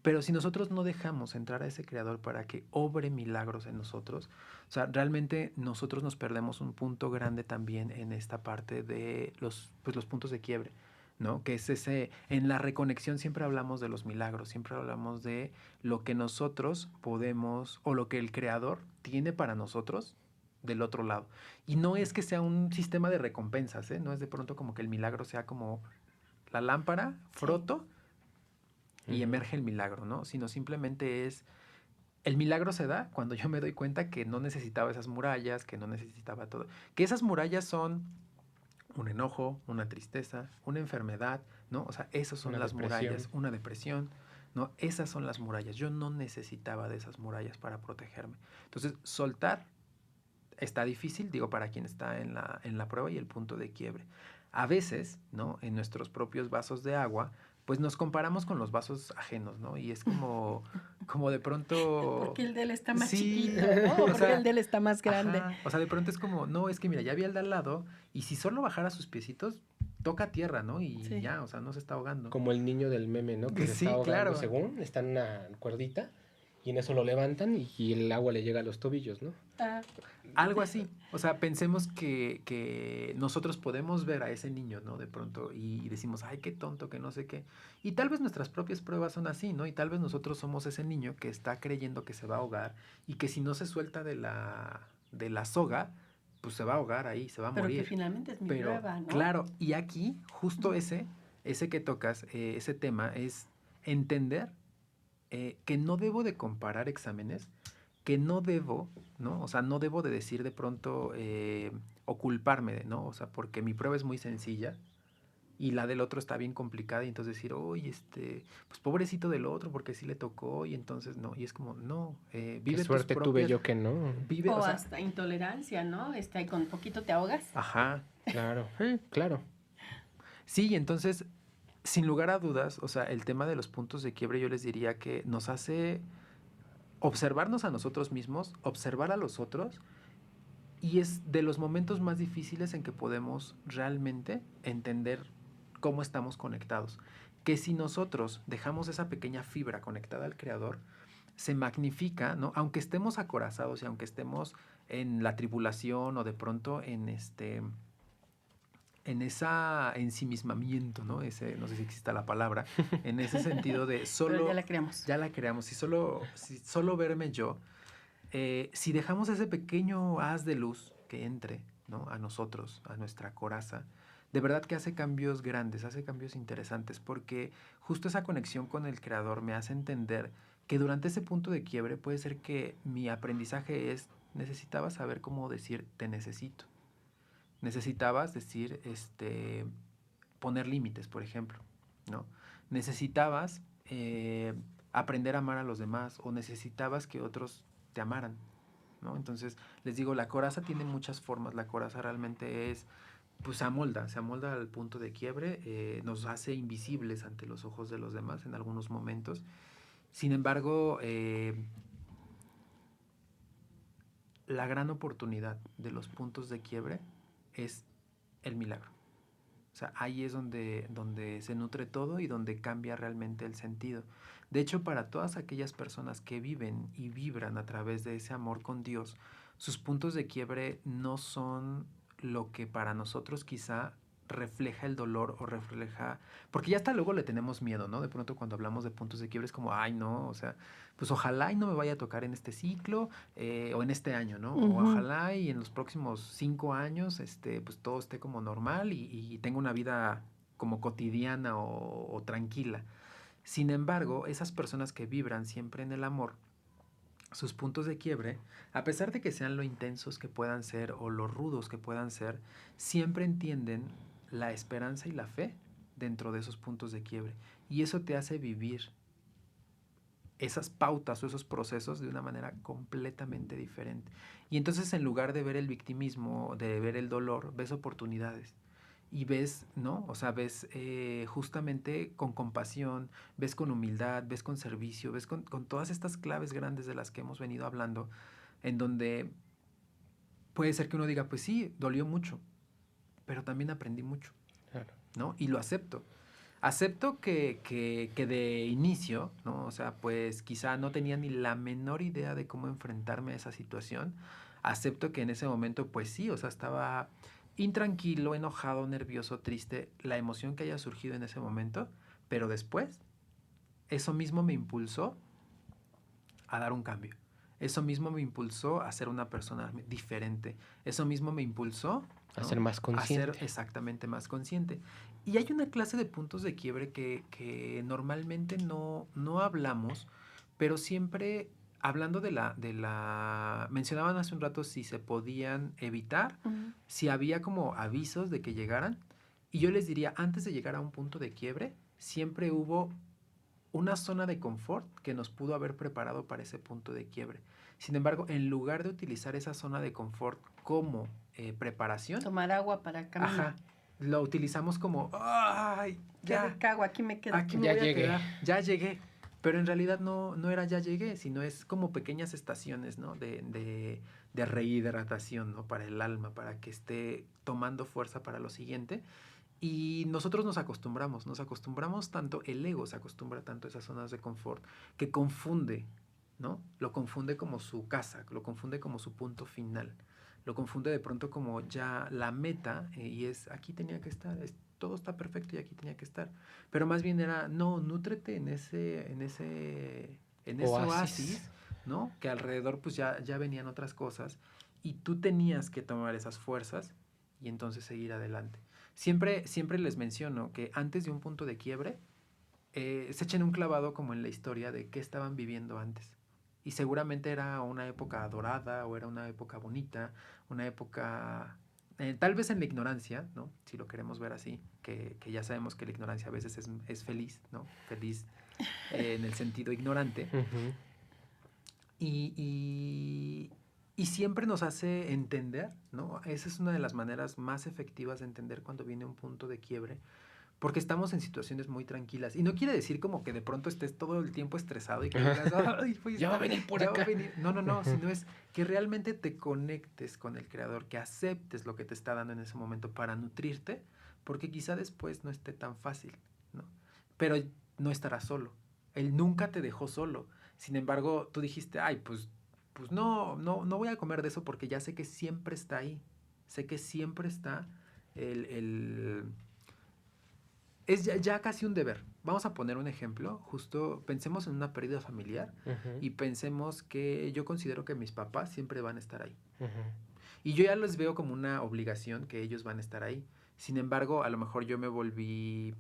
Pero si nosotros no dejamos entrar a ese creador para que obre milagros en nosotros, o sea, realmente nosotros nos perdemos un punto grande también en esta parte de los puntos de quiebre, ¿no? Que es en la reconexión siempre hablamos de los milagros, siempre hablamos de lo que nosotros podemos o lo que el creador tiene para nosotros del otro lado. Y no es que sea un sistema de recompensas, ¿eh? No es de pronto como que el milagro sea como la lámpara, froto y emerge el milagro, ¿no? Sino simplemente es, el milagro se da cuando yo me doy cuenta que no necesitaba esas murallas, que no necesitaba todo. Que esas murallas son un enojo, una tristeza, una enfermedad, ¿no? O sea, esas son las murallas, una depresión, ¿no? Esas son las murallas. Yo no necesitaba de esas murallas para protegerme. Entonces, soltar está difícil, digo, para quien está en la prueba y el punto de quiebre. A veces, ¿no? En nuestros propios vasos de agua, pues nos comparamos con los vasos ajenos, ¿no? Y es como de pronto... Porque el de él está más Sí, chiquito, ¿no? o Porque sea, el de él está más grande. Ajá, o sea, de pronto es como, no, es que mira, ya vi al de al lado y si solo bajara sus piecitos, toca tierra, ¿no? Y Sí. ya, o sea, no se está ahogando. Como el niño del meme, ¿no? Que se Sí, está ahogando claro. según, está en una cuerdita y en eso lo levantan y el agua le llega a los tobillos, ¿no? Ah, Algo así. O sea, pensemos que nosotros podemos ver a ese niño, ¿no? De pronto y decimos, ay, qué tonto, que no sé qué. Y tal vez nuestras propias pruebas son así, ¿no? Y tal vez nosotros somos ese niño que está creyendo que se va a ahogar y que si no se suelta de la soga, pues se va a ahogar ahí, se va a pero morir. que finalmente es mi Pero, prueba, ¿no? claro, y aquí, justo ese que tocas, ese tema, es entender que no debo de comparar exámenes, que no debo, ¿no? O sea, no debo de decir de pronto o culparme, ¿no? O sea, porque mi prueba es muy sencilla y la del otro está bien complicada y entonces decir, oye, pues pobrecito del otro porque sí le tocó y entonces no. Y es como, no, vive Qué tus suerte tuve propias... yo que no. Vive, O o sea, hasta intolerancia, ¿no? Ahí con poquito te ahogas. ajá, Claro, claro. sí, y entonces, sin lugar a dudas, o sea, el tema de los puntos de quiebre yo les diría que nos hace observarnos a nosotros mismos, observar a los otros, y es de los momentos más difíciles en que podemos realmente entender cómo estamos conectados. Que si nosotros dejamos esa pequeña fibra conectada al creador, se magnifica, ¿no? Aunque estemos acorazados y aunque estemos en la tribulación o de pronto en esa ensimismamiento, ¿no? No sé si exista la palabra, en ese sentido de solo... Pero ya la creamos. Ya la creamos. Si solo verme yo, si dejamos ese pequeño haz de luz que entre, ¿no? A nosotros, a nuestra coraza, de verdad que hace cambios grandes, hace cambios interesantes, porque justo esa conexión con el creador me hace entender que durante ese punto de quiebre puede ser que mi aprendizaje necesitaba saber cómo decir te necesito. Necesitabas decir, poner límites, por ejemplo, ¿no? Necesitabas aprender a amar a los demás o necesitabas que otros te amaran, ¿no? Entonces, les digo, la coraza tiene muchas formas. La coraza realmente pues se amolda al punto de quiebre, nos hace invisibles ante los ojos de los demás en algunos momentos. Sin embargo, la gran oportunidad de los puntos de quiebre es el milagro. O sea, ahí es donde se nutre todo y donde cambia realmente el sentido. De hecho, para todas aquellas personas que viven y vibran a través de ese amor con Dios, sus puntos de quiebre no son lo que para nosotros quizá refleja el dolor o refleja... Porque ya hasta luego le tenemos miedo, ¿no? De pronto cuando hablamos de puntos de quiebre es como, ay, no, o sea, pues ojalá y no me vaya a tocar en este ciclo o en este año, ¿no? O ojalá y en los próximos 5 años, pues todo esté como normal y tenga una vida como cotidiana o tranquila. Sin embargo, esas personas que vibran siempre en el amor, sus puntos de quiebre, a pesar de que sean lo intensos que puedan ser o lo rudos que puedan ser, siempre entienden la esperanza y la fe dentro de esos puntos de quiebre. Y eso te hace vivir esas pautas o esos procesos de una manera completamente diferente. Y entonces en lugar de ver el victimismo, de ver el dolor, ves oportunidades. Y ves, ¿no? O sea, ves justamente con compasión, ves con humildad, ves con servicio, ves con todas estas claves grandes de las que hemos venido hablando, en donde puede ser que uno diga, pues sí, dolió mucho, pero también aprendí mucho, Claro. ¿no? Y lo acepto. Acepto que de inicio, ¿no? O sea, pues quizá no tenía ni la menor idea de cómo enfrentarme a esa situación. Acepto que en ese momento, pues sí, o sea, estaba intranquilo, enojado, nervioso, triste, la emoción que haya surgido en ese momento, pero después, eso mismo me impulsó a dar un cambio. Eso mismo me impulsó a ser una persona diferente. Eso mismo me impulsó, A ¿no? ser más A consciente. ser exactamente más consciente. Y hay una clase de puntos de quiebre que normalmente no hablamos, pero siempre hablando mencionaban hace un rato si se podían evitar, si había como avisos de que llegaran. Y yo les diría, antes de llegar a un punto de quiebre, siempre hubo una zona de confort que nos pudo haber preparado para ese punto de quiebre. Sin embargo, en lugar de utilizar esa zona de confort como preparación, tomar agua para caminar. ajá, lo utilizamos como, ¡ay! Ya rica agua, aquí me quedo. Aquí me Ya voy a llegué. quedar, ya llegué. Pero en realidad no era ya llegué, sino es como pequeñas estaciones, ¿no? De rehidratación, ¿no? Para el alma, para que esté tomando fuerza para lo siguiente. Y nosotros nos acostumbramos tanto, el ego se acostumbra tanto a esas zonas de confort, que confunde, ¿no? Lo confunde como su casa, lo confunde como su punto final, lo confunde de pronto como ya la meta y es aquí tenía que estar, todo está perfecto y aquí tenía que estar. Pero más bien era, no, nútrete en ese oasis, ¿no? Que alrededor pues ya venían otras cosas y tú tenías que tomar esas fuerzas y entonces seguir adelante. Siempre les menciono que antes de un punto de quiebre, se echen un clavado como en la historia de qué estaban viviendo antes. Y seguramente era una época dorada o era una época bonita, una época, tal vez en la ignorancia, ¿no? Si lo queremos ver así, que ya sabemos que la ignorancia a veces es feliz, ¿no? Feliz en el sentido ignorante. Uh-huh. Y siempre nos hace entender, ¿no? Esa es una de las maneras más efectivas de entender cuando viene un punto de quiebre, porque estamos en situaciones muy tranquilas. Y no quiere decir como que de pronto estés todo el tiempo estresado y que digas, ay, pues, ya va a venir por acá. No, sino es que realmente te conectes con el creador, que aceptes lo que te está dando en ese momento para nutrirte, porque quizá después no esté tan fácil, ¿no? Pero no estarás solo. Él nunca te dejó solo. Sin embargo, tú dijiste, ay, pues no voy a comer de eso porque ya sé que siempre está ahí. Sé que siempre está el es ya casi un deber. Vamos a poner un ejemplo. Justo pensemos en una pérdida familiar Ujú, y pensemos que yo considero que mis papás siempre van a estar ahí. ujú. Y yo ya los veo como una obligación que ellos van a estar ahí. Sin embargo, a lo mejor yo me volví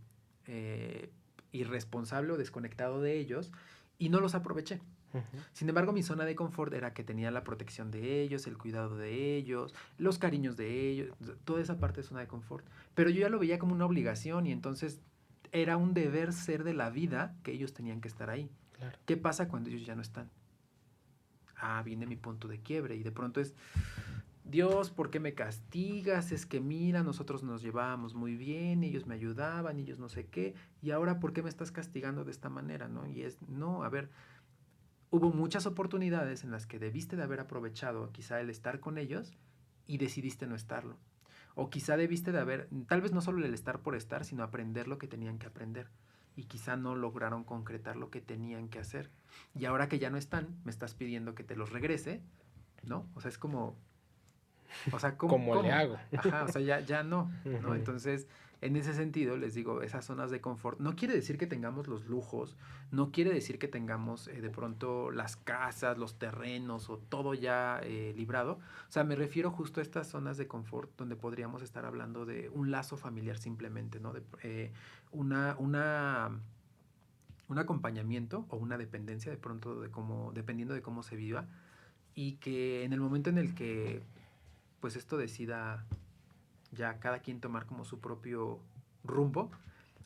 eh, irresponsable o desconectado de ellos y no los aproveché. Ujú. Sin embargo, mi zona de confort era que tenía la protección de ellos, el cuidado de ellos, los cariños de ellos, toda esa parte de zona de confort. Pero yo ya lo veía como una obligación y entonces era un deber ser de la vida que ellos tenían que estar ahí. Claro. ¿Qué pasa cuando ellos ya no están? Ah, viene mi punto de quiebre y de pronto es, Dios, ¿por qué me castigas? Es que mira, nosotros nos llevábamos muy bien, ellos me ayudaban, ellos no sé qué, y ahora ¿por qué me estás castigando de esta manera? ¿No? Y es, no, a ver, hubo muchas oportunidades en las que debiste de haber aprovechado quizá el estar con ellos y decidiste no estarlo. O quizá debiste de haber, tal vez no solo el estar por estar, sino aprender lo que tenían que aprender. Y quizá no lograron concretar lo que tenían que hacer. Y ahora que ya no están, me estás pidiendo que te los regrese, ¿no? O sea, es como, o sea, ¿cómo? ¿Cómo le ¿Cómo? hago? Ajá, o sea, ya no, ¿no? Ujú. Entonces, en ese sentido, les digo, esas zonas de confort, no quiere decir que tengamos los lujos, no quiere decir que tengamos de pronto las casas, los terrenos o todo ya librado. O sea, me refiero justo a estas zonas de confort donde podríamos estar hablando de un lazo familiar simplemente, ¿no? De una, un acompañamiento o una dependencia de pronto de cómo, dependiendo de cómo se viva y que en el momento en el que pues esto decida ya cada quien tomar como su propio rumbo,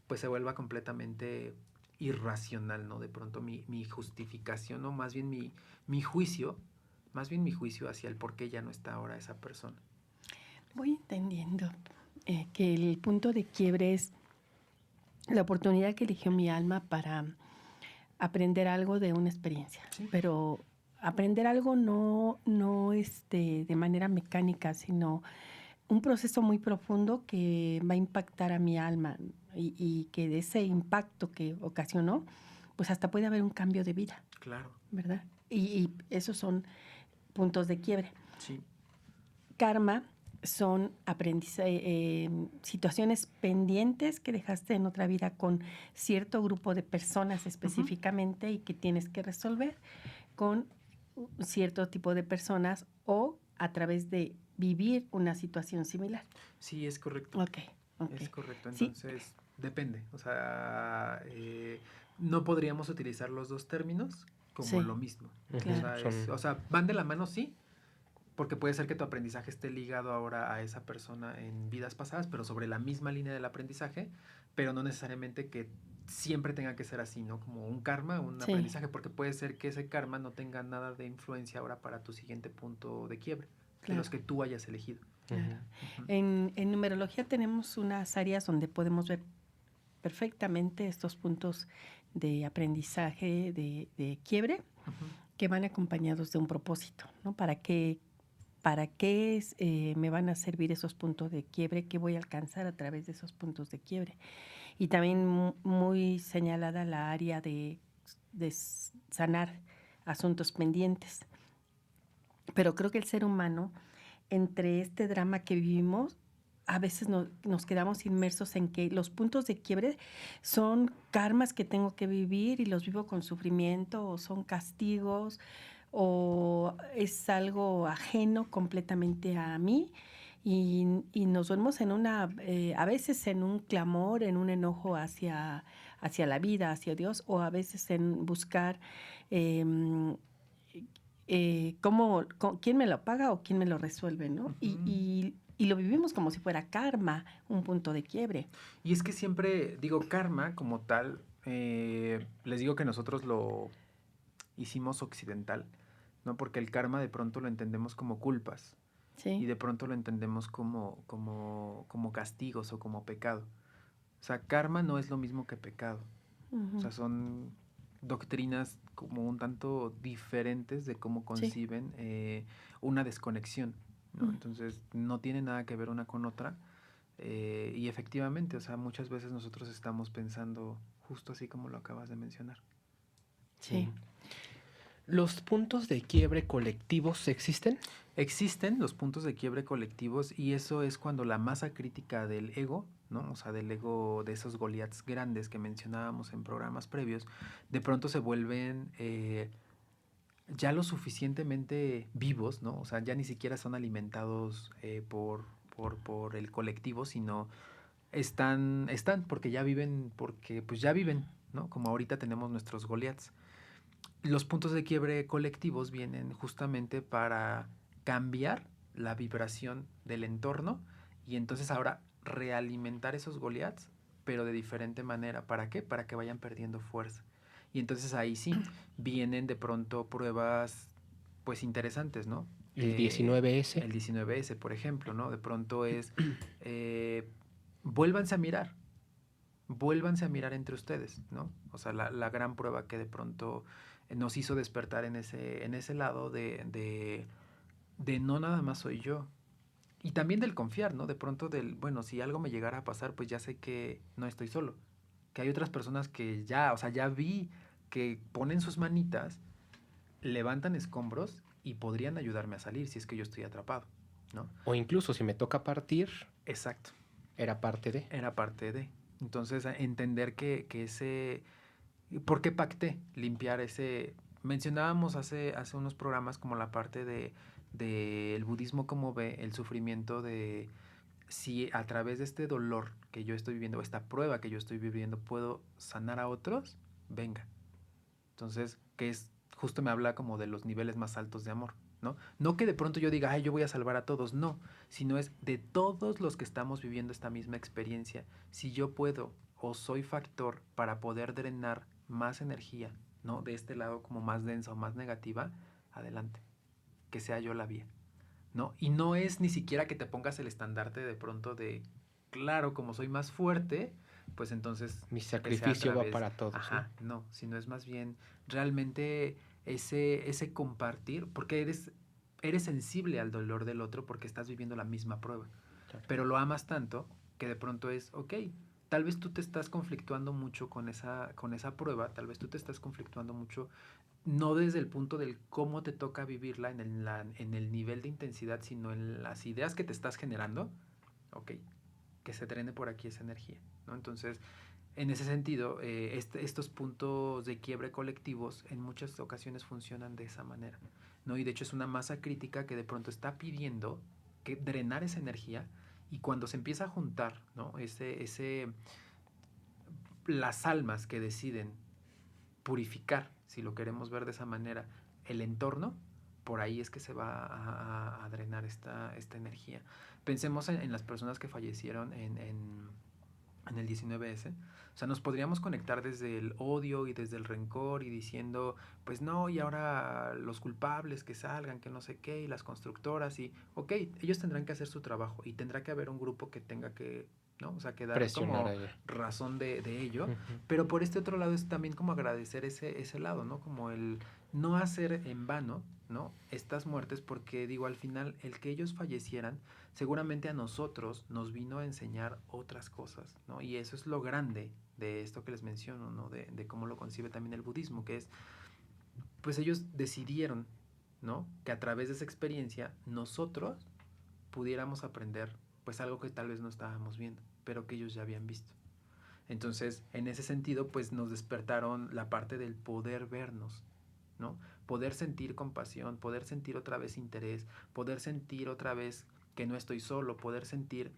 pues se vuelva completamente irracional, ¿no? De pronto mi justificación, ¿no? Más bien mi juicio, más bien mi juicio hacia el por qué ya no está ahora esa persona. Voy entendiendo que el punto de quiebre es la oportunidad que eligió mi alma para aprender algo de una experiencia, Sí. pero aprender algo no de manera mecánica, sino un proceso muy profundo que va a impactar a mi alma y que de ese impacto que ocasionó, pues hasta puede haber un cambio de vida, Claro. ¿verdad? Y esos son puntos de quiebre. Sí. Karma son situaciones pendientes que dejaste en otra vida con cierto grupo de personas específicamente y que tienes que resolver con cierto tipo de personas o a través de vivir una situación similar. Sí, es correcto. Ok. Es correcto. Sí, Entonces, depende. O sea, no podríamos utilizar los dos términos como sí, lo mismo. Ujú. O sea, Son- o sea, van de la mano, sí, porque puede ser que tu aprendizaje esté ligado ahora a esa persona en vidas pasadas, pero sobre la misma línea del aprendizaje, pero no necesariamente que siempre tenga que ser así, ¿no? Como un karma, un sí, aprendizaje, porque puede ser que ese karma no tenga nada de influencia ahora para tu siguiente punto de quiebre, de los claro. que tú hayas elegido. Claro. Ujú. En numerología tenemos unas áreas donde podemos ver perfectamente estos puntos de aprendizaje, de quiebre, Ujú. que van acompañados de un propósito, ¿no? Para qué me van a servir esos puntos de quiebre? ¿Qué voy a alcanzar a través de esos puntos de quiebre? Y también muy señalada la área de sanar asuntos pendientes. Pero creo que el ser humano, entre este drama que vivimos, a veces nos quedamos inmersos en que los puntos de quiebre son karmas que tengo que vivir y los vivo con sufrimiento, o son castigos, o es algo ajeno completamente a mí. Y nos vemos en a veces en un clamor, en un enojo hacia la vida, hacia Dios, o a veces en buscar em, quién me lo paga o quién me lo resuelve, ¿no? Ujú. Y lo vivimos como si fuera karma, un punto de quiebre. Y es que siempre, digo, karma como tal, les digo que nosotros lo hicimos occidental, ¿no? Porque el karma de pronto lo entendemos como culpas y Sí, de pronto lo entendemos como castigos o como pecado. O sea, karma no es lo mismo que pecado. O ujú, sea, son doctrinas como un tanto diferentes de cómo sí, conciben una desconexión, ¿no? mm, Entonces, no tiene nada que ver una con otra. Y efectivamente, o sea, muchas veces nosotros estamos pensando justo así como lo acabas de mencionar. sí. ¿Los puntos de quiebre colectivos existen? Existen los puntos de quiebre colectivos y eso es cuando la masa crítica del ego, ¿no? O sea, del ego de esos Goliaths grandes que mencionábamos en programas previos, de pronto se vuelven ya lo suficientemente vivos, ¿no? O sea, ya ni siquiera son alimentados por el colectivo, sino están porque ya viven, porque pues ya viven, ¿no? Como ahorita tenemos nuestros Goliaths. Los puntos de quiebre colectivos vienen justamente para cambiar la vibración del entorno y entonces ahora realimentar esos Goliaths, pero de diferente manera. ¿Para qué? Para que vayan perdiendo fuerza. Y entonces ahí sí vienen de pronto pruebas pues interesantes, ¿no? El 19S. El 19S, por ejemplo, ¿no? De pronto es eh, vuélvanse a mirar, vuélvanse a mirar entre ustedes, ¿no? O sea, la gran prueba que de pronto nos hizo despertar en ese lado de no nada más soy yo. Y también del confiar, ¿no? De pronto bueno, si algo me llegara a pasar, pues ya sé que no estoy solo. Que hay otras personas que ya, o sea, ya vi que ponen sus manitas, levantan escombros y podrían ayudarme a salir si es que yo estoy atrapado, ¿no? O incluso si me toca partir, Exacto. era parte de. Era parte de. Entonces, entender que ese... ¿Por qué pacté limpiar ese? Mencionábamos hace unos programas como la parte de el budismo como ve el sufrimiento de si a través de este dolor que yo estoy viviendo, esta prueba que yo estoy viviendo, puedo sanar a otros, venga. Entonces, que es, justo me habla como de los niveles más altos de amor, ¿no? No que de pronto yo diga, ay, yo voy a salvar a todos, no, sino es de todos los que estamos viviendo esta misma experiencia, si yo puedo o soy factor para poder drenar más energía, ¿no? De este lado como más densa o más negativa, adelante, que sea yo la vía, ¿no? Y no es ni siquiera que te pongas el estandarte de pronto de, claro, como soy más fuerte, pues entonces Mi sacrificio va para todos. Ajá, no, sino es más bien realmente ese compartir, porque eres sensible al dolor del otro porque estás viviendo la misma prueba, Claro. pero lo amas tanto que de pronto es, ok, tal vez tú te estás conflictuando mucho con esa prueba, tal vez tú te estás conflictuando mucho, no desde el punto del cómo te toca vivirla en el nivel de intensidad, sino en las ideas que te estás generando, ok, que se drene por aquí esa energía, ¿no? Entonces, en ese sentido, estos puntos de quiebre colectivos en muchas ocasiones funcionan de esa manera, ¿no? Y de hecho es una masa crítica que de pronto está pidiendo que drenar esa energía y cuando se empieza a juntar, ¿no? Las almas que deciden purificar, si lo queremos ver de esa manera, el entorno, por ahí es que se va a drenar esta energía. Pensemos en las personas que fallecieron en el 19S. O sea, nos podríamos conectar desde el odio y desde el rencor y diciendo, pues no, y ahora los culpables que salgan, que no sé qué, y las constructoras, y ok, ellos tendrán que hacer su trabajo y tendrá que haber un grupo que tenga que, ¿no? O sea, que dar Presionar como razón de ello. Pero por este otro lado es también como agradecer ese lado, ¿no? Como el no hacer en vano, ¿no? Estas muertes, porque digo, al final, el que ellos fallecieran, seguramente a nosotros nos vino a enseñar otras cosas, ¿no? Y eso es lo grande de esto que les menciono, ¿no? De cómo lo concibe también el budismo, que es, pues ellos decidieron, ¿no? Que a través de esa experiencia nosotros pudiéramos aprender, pues algo que tal vez no estábamos viendo, pero que ellos ya habían visto. Entonces, en ese sentido, pues nos despertaron la parte del poder vernos, ¿no? Poder sentir compasión, poder sentir otra vez interés, poder sentir otra vez que no estoy solo, poder sentir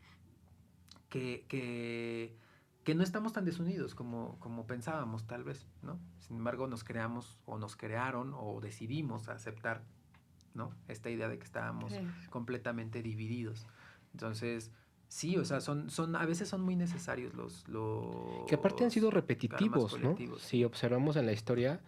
que no estamos tan desunidos como pensábamos, tal vez, ¿no? Sin embargo, nos creamos o nos crearon o decidimos aceptar, ¿no? Esta idea de que estábamos completamente divididos. Entonces, sí, o sea, a veces son muy necesarios los que aparte han sido repetitivos, ¿no? colectivos. Si observamos en la historia,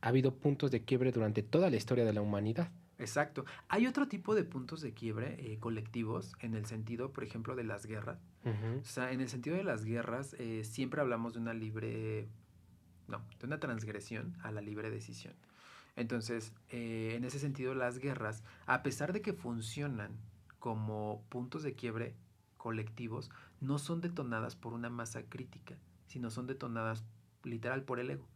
ha habido puntos de quiebre durante toda la historia de la humanidad. Exacto. Hay otro tipo de puntos de quiebre colectivos en el sentido, por ejemplo, de las guerras. O sea, en el sentido de las guerras siempre hablamos de de una transgresión a la libre decisión. Entonces, en ese sentido, las guerras, a pesar de que funcionan como puntos de quiebre colectivos, no son detonadas por una masa crítica, sino son detonadas literal por el ego.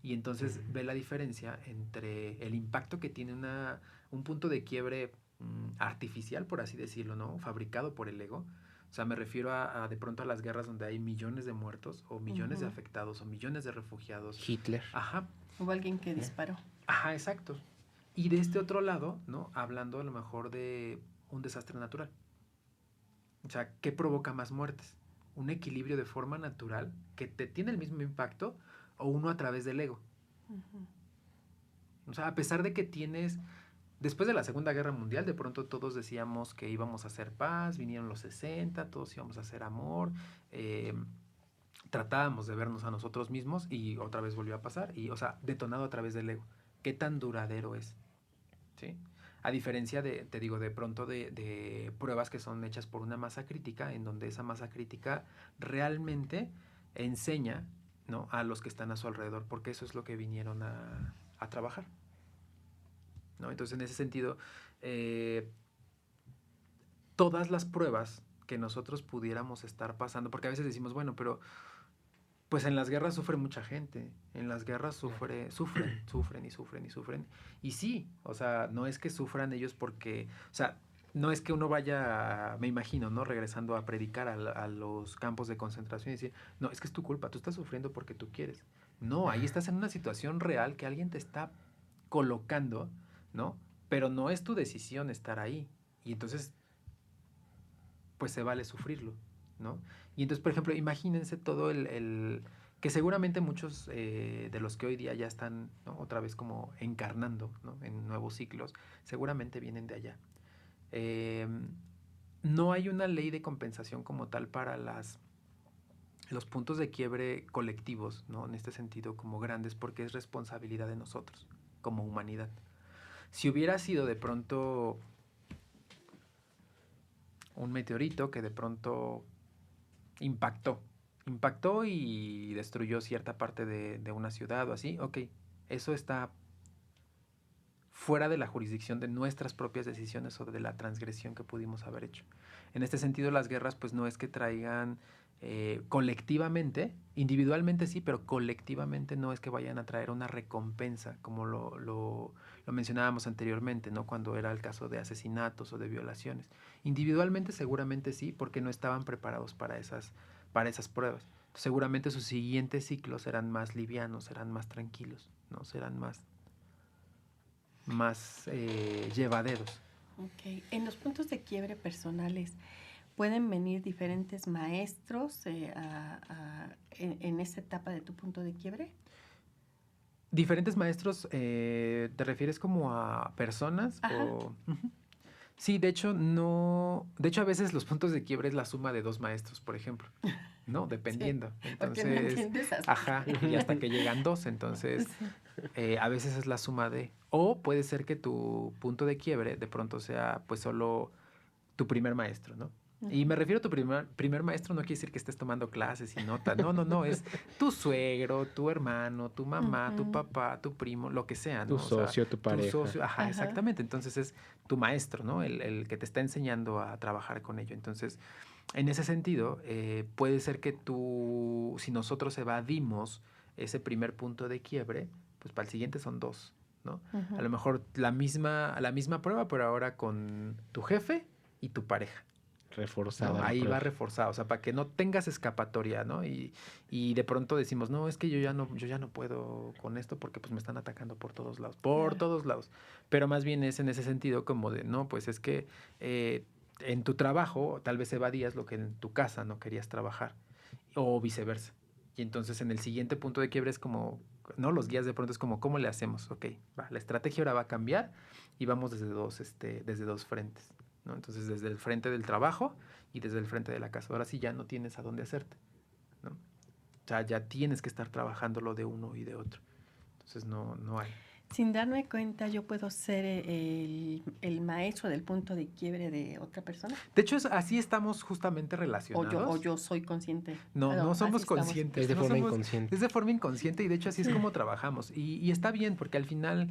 Y entonces ve la diferencia entre el impacto que tiene un punto de quiebre artificial, por así decirlo, ¿no? Fabricado por el ego. O sea, me refiero a de pronto a las guerras donde hay millones de muertos o millones de afectados o millones de refugiados. Hitler. Ajá. Hubo alguien que disparó. Ajá, exacto. Y de este otro lado, ¿no? Hablando a lo mejor de un desastre natural. O sea, ¿qué provoca más muertes? ¿Un equilibrio de forma natural que te tiene el mismo impacto o uno a través del ego? O sea, a pesar de que tienes... Después de la Segunda Guerra Mundial, de pronto todos decíamos que íbamos a hacer paz, vinieron los 60, todos íbamos a hacer amor, tratábamos de vernos a nosotros mismos y otra vez volvió a pasar, y, o sea, detonado a través del ego. ¿Qué tan duradero es? ¿Sí? A diferencia te digo, de pronto de pruebas que son hechas por una masa crítica, en donde esa masa crítica realmente enseña, ¿no?, a los que están a su alrededor, porque eso es lo que vinieron a trabajar, ¿no? Entonces, en ese sentido, todas las pruebas que nosotros pudiéramos estar pasando, porque a veces decimos, bueno, pero pues en las guerras sufre mucha gente, en las guerras sufren. Y sí, o sea, no es que sufran ellos porque, o sea, no es que uno vaya, me imagino, ¿no?, regresando a predicar a los campos de concentración y decir, no, es que es tu culpa, tú estás sufriendo porque tú quieres. No, ahí estás en una situación real que alguien te está colocando, ¿no? Pero no es tu decisión estar ahí. Y entonces, pues se vale sufrirlo, ¿no? Y entonces, por ejemplo, imagínense todo que seguramente muchos de los que hoy día ya están, ¿no?, otra vez como encarnando, ¿no?, en nuevos ciclos, seguramente vienen de allá. No hay una ley de compensación como tal para los puntos de quiebre colectivos, ¿no?, en este sentido como grandes, porque es responsabilidad de nosotros como humanidad. Si hubiera sido de pronto un meteorito que de pronto impactó y destruyó cierta parte de una ciudad o así, ok, eso está fuera de la jurisdicción de nuestras propias decisiones o de la transgresión que pudimos haber hecho. En este sentido, las guerras pues no es que traigan colectivamente, individualmente sí, pero colectivamente no es que vayan a traer una recompensa, como lo mencionábamos anteriormente, ¿no?, cuando era el caso de asesinatos o de violaciones. Individualmente seguramente sí, porque no estaban preparados para esas pruebas. Seguramente sus siguientes ciclos serán más livianos, serán más tranquilos, ¿no?, serán más llevaderos. Ok. En los puntos de quiebre personales, ¿pueden venir diferentes maestros en esa etapa de tu punto de quiebre? ¿Diferentes maestros te refieres como a personas? Ajá. O... Uh-huh. Sí, de hecho, no... De hecho, a veces los puntos de quiebre es la suma de 2 maestros, por ejemplo, ¿no? Dependiendo. Sí, entonces, porque no entiendes hasta ajá, y hasta que llegan 2, entonces... Sí. A veces es la suma de... O puede ser que tu punto de quiebre de pronto sea pues solo tu primer maestro, ¿no? Uh-huh. Y me refiero a tu primer maestro, no quiere decir que estés tomando clases y notas. No, es tu suegro, tu hermano, tu mamá, tu papá, tu primo, lo que sea, ¿no? Tu socio, tu pareja. Tu socio, ajá, exactamente. Entonces es tu maestro, ¿no? El que te está enseñando a trabajar con ello. Entonces, en ese sentido, puede ser que si nosotros evadimos ese primer punto de quiebre, pues para el siguiente son 2, ¿no? Uh-huh. A lo mejor la misma prueba, pero ahora con tu jefe y tu pareja. Reforzada. ¿No? Ahí va reforzado, o sea, para que no tengas escapatoria, ¿no? Y de pronto decimos, no, es que yo ya no puedo con esto porque pues me están atacando por todos lados, todos lados. Pero más bien es en ese sentido como de, no, pues es que en tu trabajo tal vez evadías lo que en tu casa no querías trabajar, o viceversa. Y entonces en el siguiente punto de quiebre es como, ¿no? Los guías de pronto es como, ¿cómo le hacemos? Ok, la estrategia ahora va a cambiar y vamos desde dos frentes, ¿no? Entonces desde el frente del trabajo y desde el frente de la casa. Ahora sí ya no tienes a dónde hacerte, ¿no? O sea, ya tienes que estar trabajando lo de uno y de otro. Entonces no hay. Sin darme cuenta, ¿yo puedo ser el maestro del punto de quiebre de otra persona? De hecho, así estamos justamente relacionados. ¿O yo soy consciente? No somos conscientes. Es de forma inconsciente. Es de forma inconsciente y de hecho así es como trabajamos. Y está bien porque al final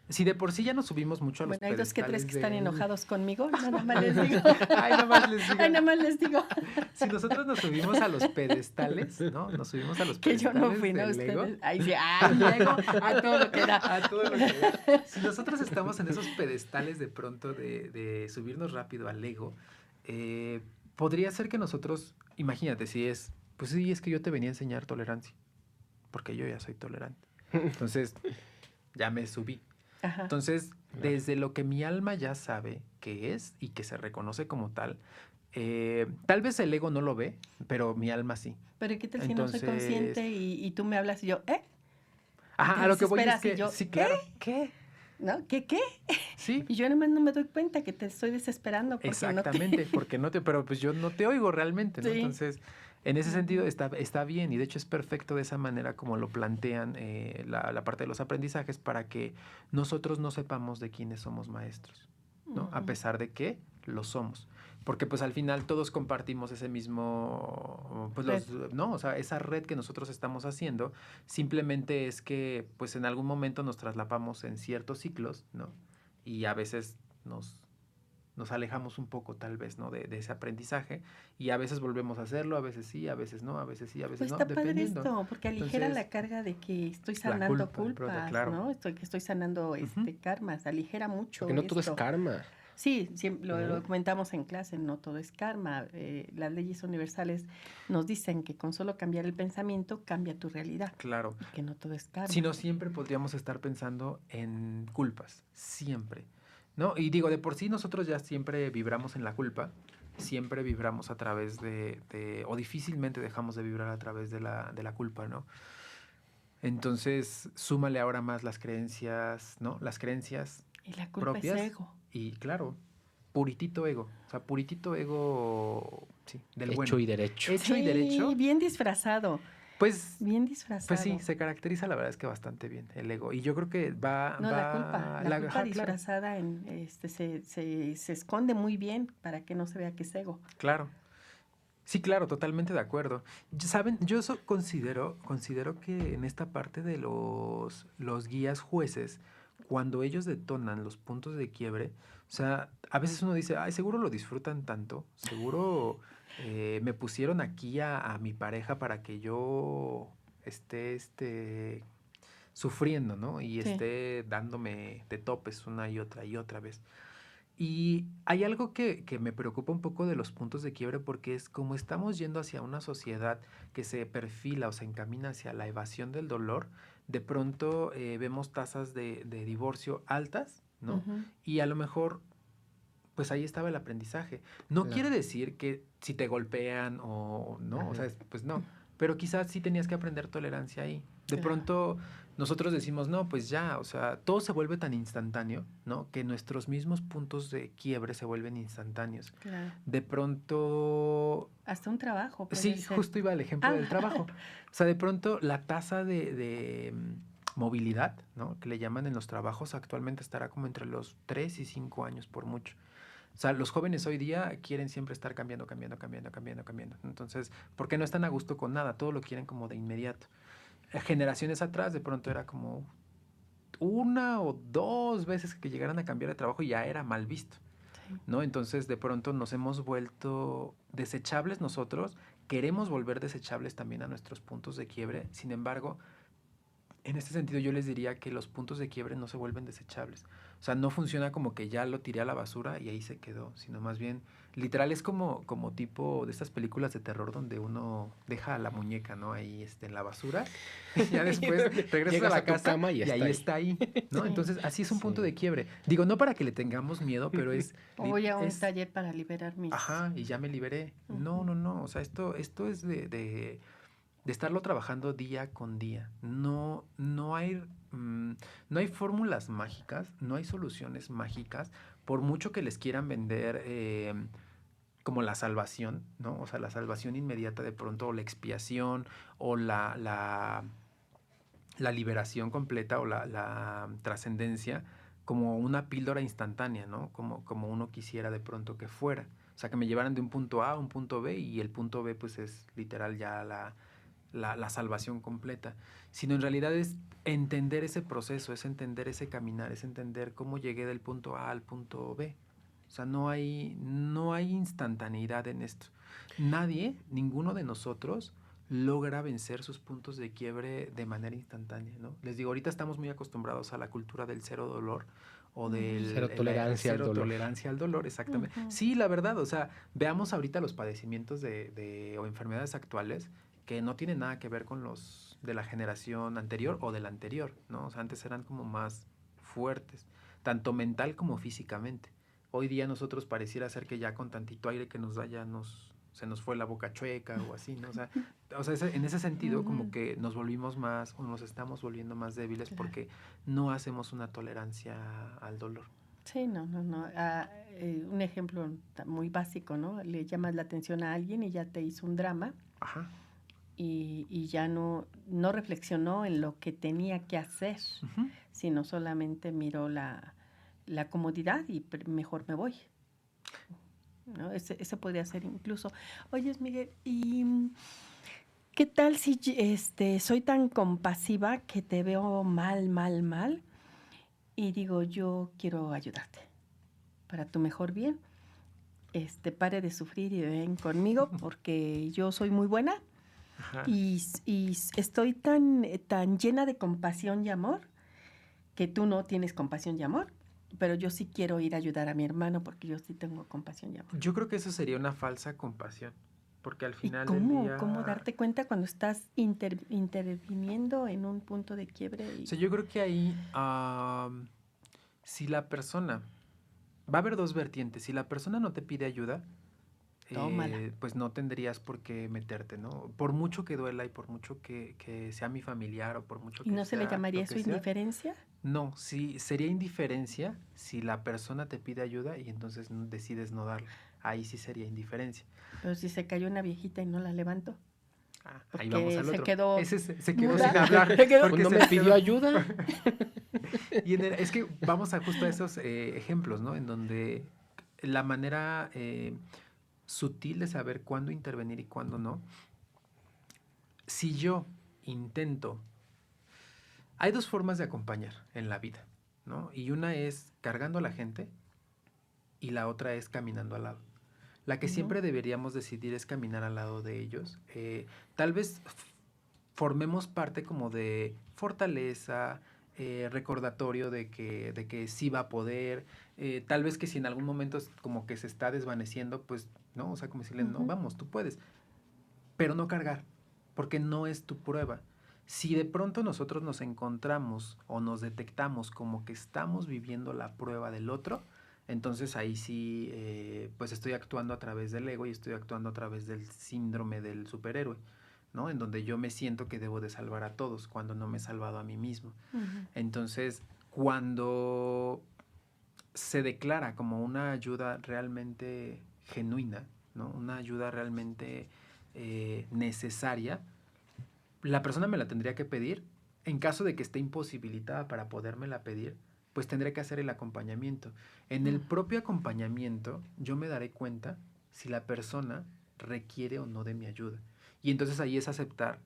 Si de por sí ya nos subimos mucho a los Bueno, hay dos que tres pedestales que están de- enojados conmigo, nada más les digo. Ay, nada más les digo. Ay, nada más les digo Si nosotros nos subimos a los pedestales, ¿no? Nos subimos a los que yo no pedestales fui, ¿no? del Lego. Ustedes. Ay, sí, Lego, a todo lo que da. A todo lo que da. Si nosotros estamos en esos pedestales de pronto de subirnos rápido al Lego, podría ser que nosotros, imagínate, si es, pues sí, es que yo te venía a enseñar tolerancia, porque yo ya soy tolerante. Entonces, ya me subí. Ajá. Entonces, desde lo que mi alma ya sabe que es y que se reconoce como tal, tal vez el ego no lo ve, pero mi alma sí. Pero ¿qué tal si no soy Entonces- consciente y tú me hablas y yo, Ajá, te a lo que voy es desesperas y que, yo, sí, ¿qué? claro, ¿qué? ¿no? ¿Qué? Sí, Y yo nada más no me doy cuenta que te estoy desesperando porque exactamente, porque no te, pero pues yo no te oigo realmente, ¿no? Sí. Entonces, en ese sentido Ujú. está bien y de hecho es perfecto de esa manera como lo plantean la parte de los aprendizajes para que nosotros no sepamos de quiénes somos maestros, ¿no? A Ujú. pesar de que lo somos. Porque pues al final todos compartimos ese mismo, pues no, o sea, esa red que nosotros estamos haciendo, simplemente es que pues en algún momento nos traslapamos en ciertos ciclos, ¿no? Y a veces nos alejamos un poco tal vez, ¿no? De ese aprendizaje y a veces volvemos a hacerlo, a veces sí, a veces no, a veces sí, a veces Pues no, está padre dependiendo. esto, porque aligera Entonces, la carga de que estoy la sanando culpa, de pronto, culpas, claro. ¿no? Que estoy sanando Ujú. karmas, aligera mucho Porque no todo es esto. karma. Sí, lo ¿Eh? comentamos en clase, no todo es karma. Las leyes universales nos dicen que con solo cambiar el pensamiento cambia tu realidad Claro. y que no todo es karma. Si no, siempre podríamos estar pensando en culpas, siempre, ¿no? Y digo, de por sí nosotros ya siempre vibramos en la culpa, siempre vibramos a través o difícilmente dejamos de vibrar a través de la culpa, ¿no? Entonces, súmale ahora más las creencias, ¿no? Las creencias Y la culpa propias es ego. y, claro, puritito ego, o sea, puritito ego, sí, del bueno. Hecho y derecho. Hecho y derecho, Bien disfrazado, pues... bien disfrazado. Pues sí, se caracteriza la verdad es que bastante bien el ego. Y yo creo que va... No, la culpa ajá, claro, disfrazada se esconde muy bien para que no se vea que es ego. claro. Sí, claro, totalmente de acuerdo. Saben, yo eso considero que en esta parte de los guías jueces, cuando ellos detonan los puntos de quiebre, o sea, a veces uno dice, ay, seguro lo disfrutan tanto, seguro me pusieron aquí a mi pareja para que yo esté sufriendo, ¿no? Y Sí. esté dándome de topes una y otra vez. Y hay algo que me preocupa un poco de los puntos de quiebre porque es como estamos yendo hacia una sociedad que se perfila o se encamina hacia la evasión del dolor, de pronto vemos tasas de divorcio altas, ¿no? Ujú. Y a lo mejor, pues ahí estaba el aprendizaje. No Claro. quiere decir que si te golpean o no, o Ajá. sea, pues no. Pero quizás sí tenías que aprender tolerancia ahí. De Claro. pronto nosotros decimos, no, pues ya, o sea, todo se vuelve tan instantáneo, ¿no? Que nuestros mismos puntos de quiebre se vuelven instantáneos. Claro. De pronto, Hasta un trabajo puede sí, ser. justo iba el ejemplo Ah. del trabajo. O sea, de pronto la tasa de movilidad, ¿no? Que le llaman en los trabajos, actualmente estará como entre los 3 y 5 años por mucho. O sea, los jóvenes hoy día quieren siempre estar cambiando. Entonces, ¿por qué no están a gusto con nada? Todo lo quieren como de inmediato. Generaciones atrás, de pronto era como una o dos veces que llegaran a cambiar de trabajo y ya era mal visto, Sí. ¿no? Entonces, de pronto nos hemos vuelto desechables nosotros, queremos volver desechables también a nuestros puntos de quiebre. Sin embargo, en este sentido yo les diría que los puntos de quiebre no se vuelven desechables. O sea, no funciona como que ya lo tiré a la basura y ahí se quedó, sino más bien, literal es como tipo de estas películas de terror donde uno deja a la muñeca, ¿no? Ahí en la basura, y ya después regresas Llegas a la a tu casa cama y ahí está ahí. está ahí, ¿no? Sí. Entonces, así es un punto Sí. de quiebre. Digo, no para que le tengamos miedo, pero es... O voy a un es- taller para liberar mis... Ajá, y ya me liberé. No, Ujú. no, o sea, esto es de estarlo trabajando día con día. No hay fórmulas mágicas, no hay soluciones mágicas, por mucho que les quieran vender como la salvación, ¿no? O sea, la salvación inmediata de pronto, o la expiación, o la liberación completa, o la trascendencia, como una píldora instantánea, ¿no? Como uno quisiera de pronto que fuera. O sea, que me llevaran de un punto A a un punto B y el punto B pues es literal ya la la salvación completa, sino en realidad es entender ese proceso, es entender ese caminar, es entender cómo llegué del punto A al punto B. O sea, no hay instantaneidad en esto. Nadie, ninguno de nosotros logra vencer sus puntos de quiebre de manera instantánea, ¿no? Les digo, ahorita estamos muy acostumbrados a la cultura del cero dolor o del Cero tolerancia al cero dolor. tolerancia al dolor, exactamente. Ujú. Sí, la verdad, o sea, veamos ahorita los padecimientos o enfermedades actuales que no tienen nada que ver con los de la generación anterior o de la anterior, ¿no? O sea, antes eran como más fuertes, tanto mental como físicamente. Hoy día nosotros pareciera ser que ya con tantito aire que nos da se nos fue la boca chueca o así, ¿no? O sea en ese sentido como Ujú. que nos volvimos más o nos estamos volviendo más débiles Claro. porque no hacemos una tolerancia al dolor. Sí, no. Un ejemplo muy básico, ¿no? Le llamas la atención a alguien y ya te hizo un drama Ajá. y ya no reflexionó en lo que tenía que hacer, Ujú. sino solamente miró la comodidad y mejor me voy, ¿no? Ese podría ser incluso. Oyes, Miguel, ¿y qué tal si soy tan compasiva que te veo mal y digo, yo quiero ayudarte para tu mejor bien? Pare de sufrir y ven conmigo porque yo soy muy buena Ajá. y estoy tan llena de compasión y amor que tú no tienes compasión y amor, pero yo sí quiero ir a ayudar a mi hermano porque yo sí tengo compasión y amor. Yo creo que eso sería una falsa compasión, porque al ¿Y final del día... cómo darte cuenta cuando estás interviniendo en un punto de quiebre? O sea, yo creo que ahí, si la persona... Va a haber dos vertientes. Si la persona no te pide ayuda, Tómala. pues no tendrías por qué meterte, ¿no? Por mucho que duela y por mucho que sea mi familiar o por mucho ¿Y que no se le sea llamaría lo eso que sea. indiferencia? No, sí, sería indiferencia si la persona te pide ayuda y entonces decides no darla. Ahí sí sería indiferencia. Pero si se cayó una viejita y no la levanto, Ahí vamos porque al se otro. quedó Ese se quedó muda. sin hablar. Se quedó- porque ¿No se me quedó- pidió ayuda? Es que vamos a justo a esos ejemplos, ¿no? En donde la manera sutil de saber cuándo intervenir y cuándo no. Si yo intento... Hay dos formas de acompañar en la vida, ¿no? Y una es cargando a la gente y la otra es caminando al lado. La que Ujú. siempre deberíamos decidir es caminar al lado de ellos. Tal vez formemos parte como de fortaleza, recordatorio de que sí va a poder. Tal vez que si en algún momento es como que se está desvaneciendo, pues, ¿no? O sea, como decirle, no, Ujú. vamos, tú puedes. Pero no cargar, porque no es tu prueba. Si de pronto nosotros nos encontramos o nos detectamos como que estamos viviendo la prueba del otro, entonces ahí sí, pues estoy actuando a través del ego y estoy actuando a través del síndrome del superhéroe, ¿no? En donde yo me siento que debo de salvar a todos cuando no me he salvado a mí mismo. Ujú. Entonces, cuando se declara como una ayuda realmente genuina, ¿no? Una ayuda realmente necesaria, la persona me la tendría que pedir. En caso de que esté imposibilitada para podérmela pedir, pues tendré que hacer el acompañamiento. En el propio acompañamiento, yo me daré cuenta si la persona requiere o no de mi ayuda. Y entonces ahí es aceptar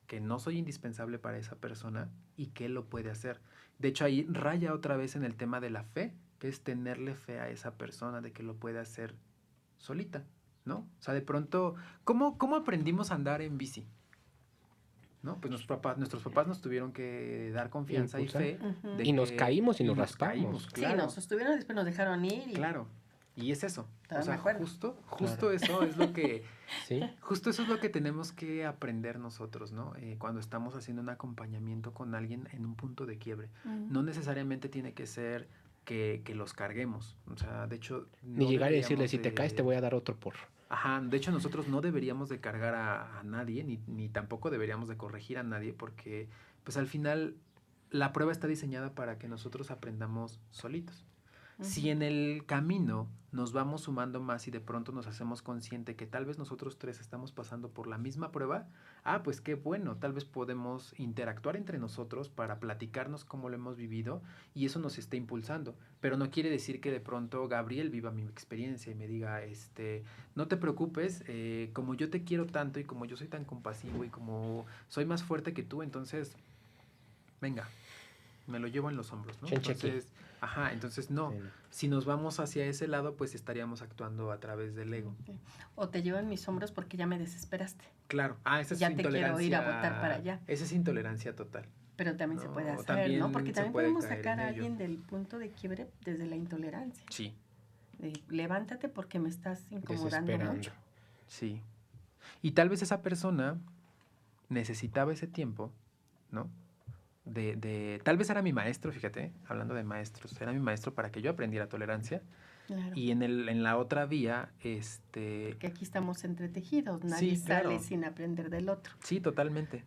que no soy indispensable para esa persona y que él lo puede hacer. De hecho, ahí raya otra vez en el tema de la fe, que es tenerle fe a esa persona de que lo puede hacer solita, ¿no? O sea, de pronto, ¿cómo aprendimos a andar en bici? ¿No? Pues nuestros papás nos tuvieron que dar confianza y Impulsar. fe Ujú. de Y nos que... caímos y y nos nos caímos, raspamos. Sí, claro. nos sostuvieron y después nos dejaron ir. Claro. Y es eso. Todavía O sea, me acuerdo. justo Claro. eso es lo que... Sí. Justo eso es lo que tenemos que aprender nosotros, ¿no? Cuando estamos haciendo un acompañamiento con alguien en un punto de quiebre. Ujú. No necesariamente tiene que ser que los carguemos. O sea, de hecho... Ni no llegar y decirle, deberíamos si te caes te voy a dar otro porro. Ajá, de hecho nosotros no deberíamos de cargar a nadie, ni tampoco deberíamos de corregir a nadie, porque pues al final la prueba está diseñada para que nosotros aprendamos solitos. Si en el camino nos vamos sumando más y de pronto nos hacemos consciente que tal vez nosotros tres estamos pasando por la misma prueba, pues qué bueno, tal vez podemos interactuar entre nosotros para platicarnos cómo lo hemos vivido y eso nos está impulsando. Pero no quiere decir que de pronto Gabriel viva mi experiencia y me diga, no te preocupes, como yo te quiero tanto y como yo soy tan compasivo y como soy más fuerte que tú, entonces, venga, me lo llevo en los hombros, ¿no? Entonces no. Sí. Si nos vamos hacia ese lado, pues estaríamos actuando a través del ego. Okay. O te llevo en mis hombros porque ya me desesperaste. Claro. Esa es ya te quiero ir a votar para allá. Esa es intolerancia total. Pero también se puede hacer, ¿no? Porque también podemos sacar a alguien del punto de quiebre desde la intolerancia. Sí. Levántate porque me estás incomodando mucho. Sí. Y tal vez esa persona necesitaba ese tiempo, ¿no? Tal vez era mi maestro, fíjate, hablando de maestros, era mi maestro para que yo aprendiera tolerancia. Claro. Y en la otra vía, que aquí estamos entretejidos, nadie sale sin aprender del otro. Sí, totalmente.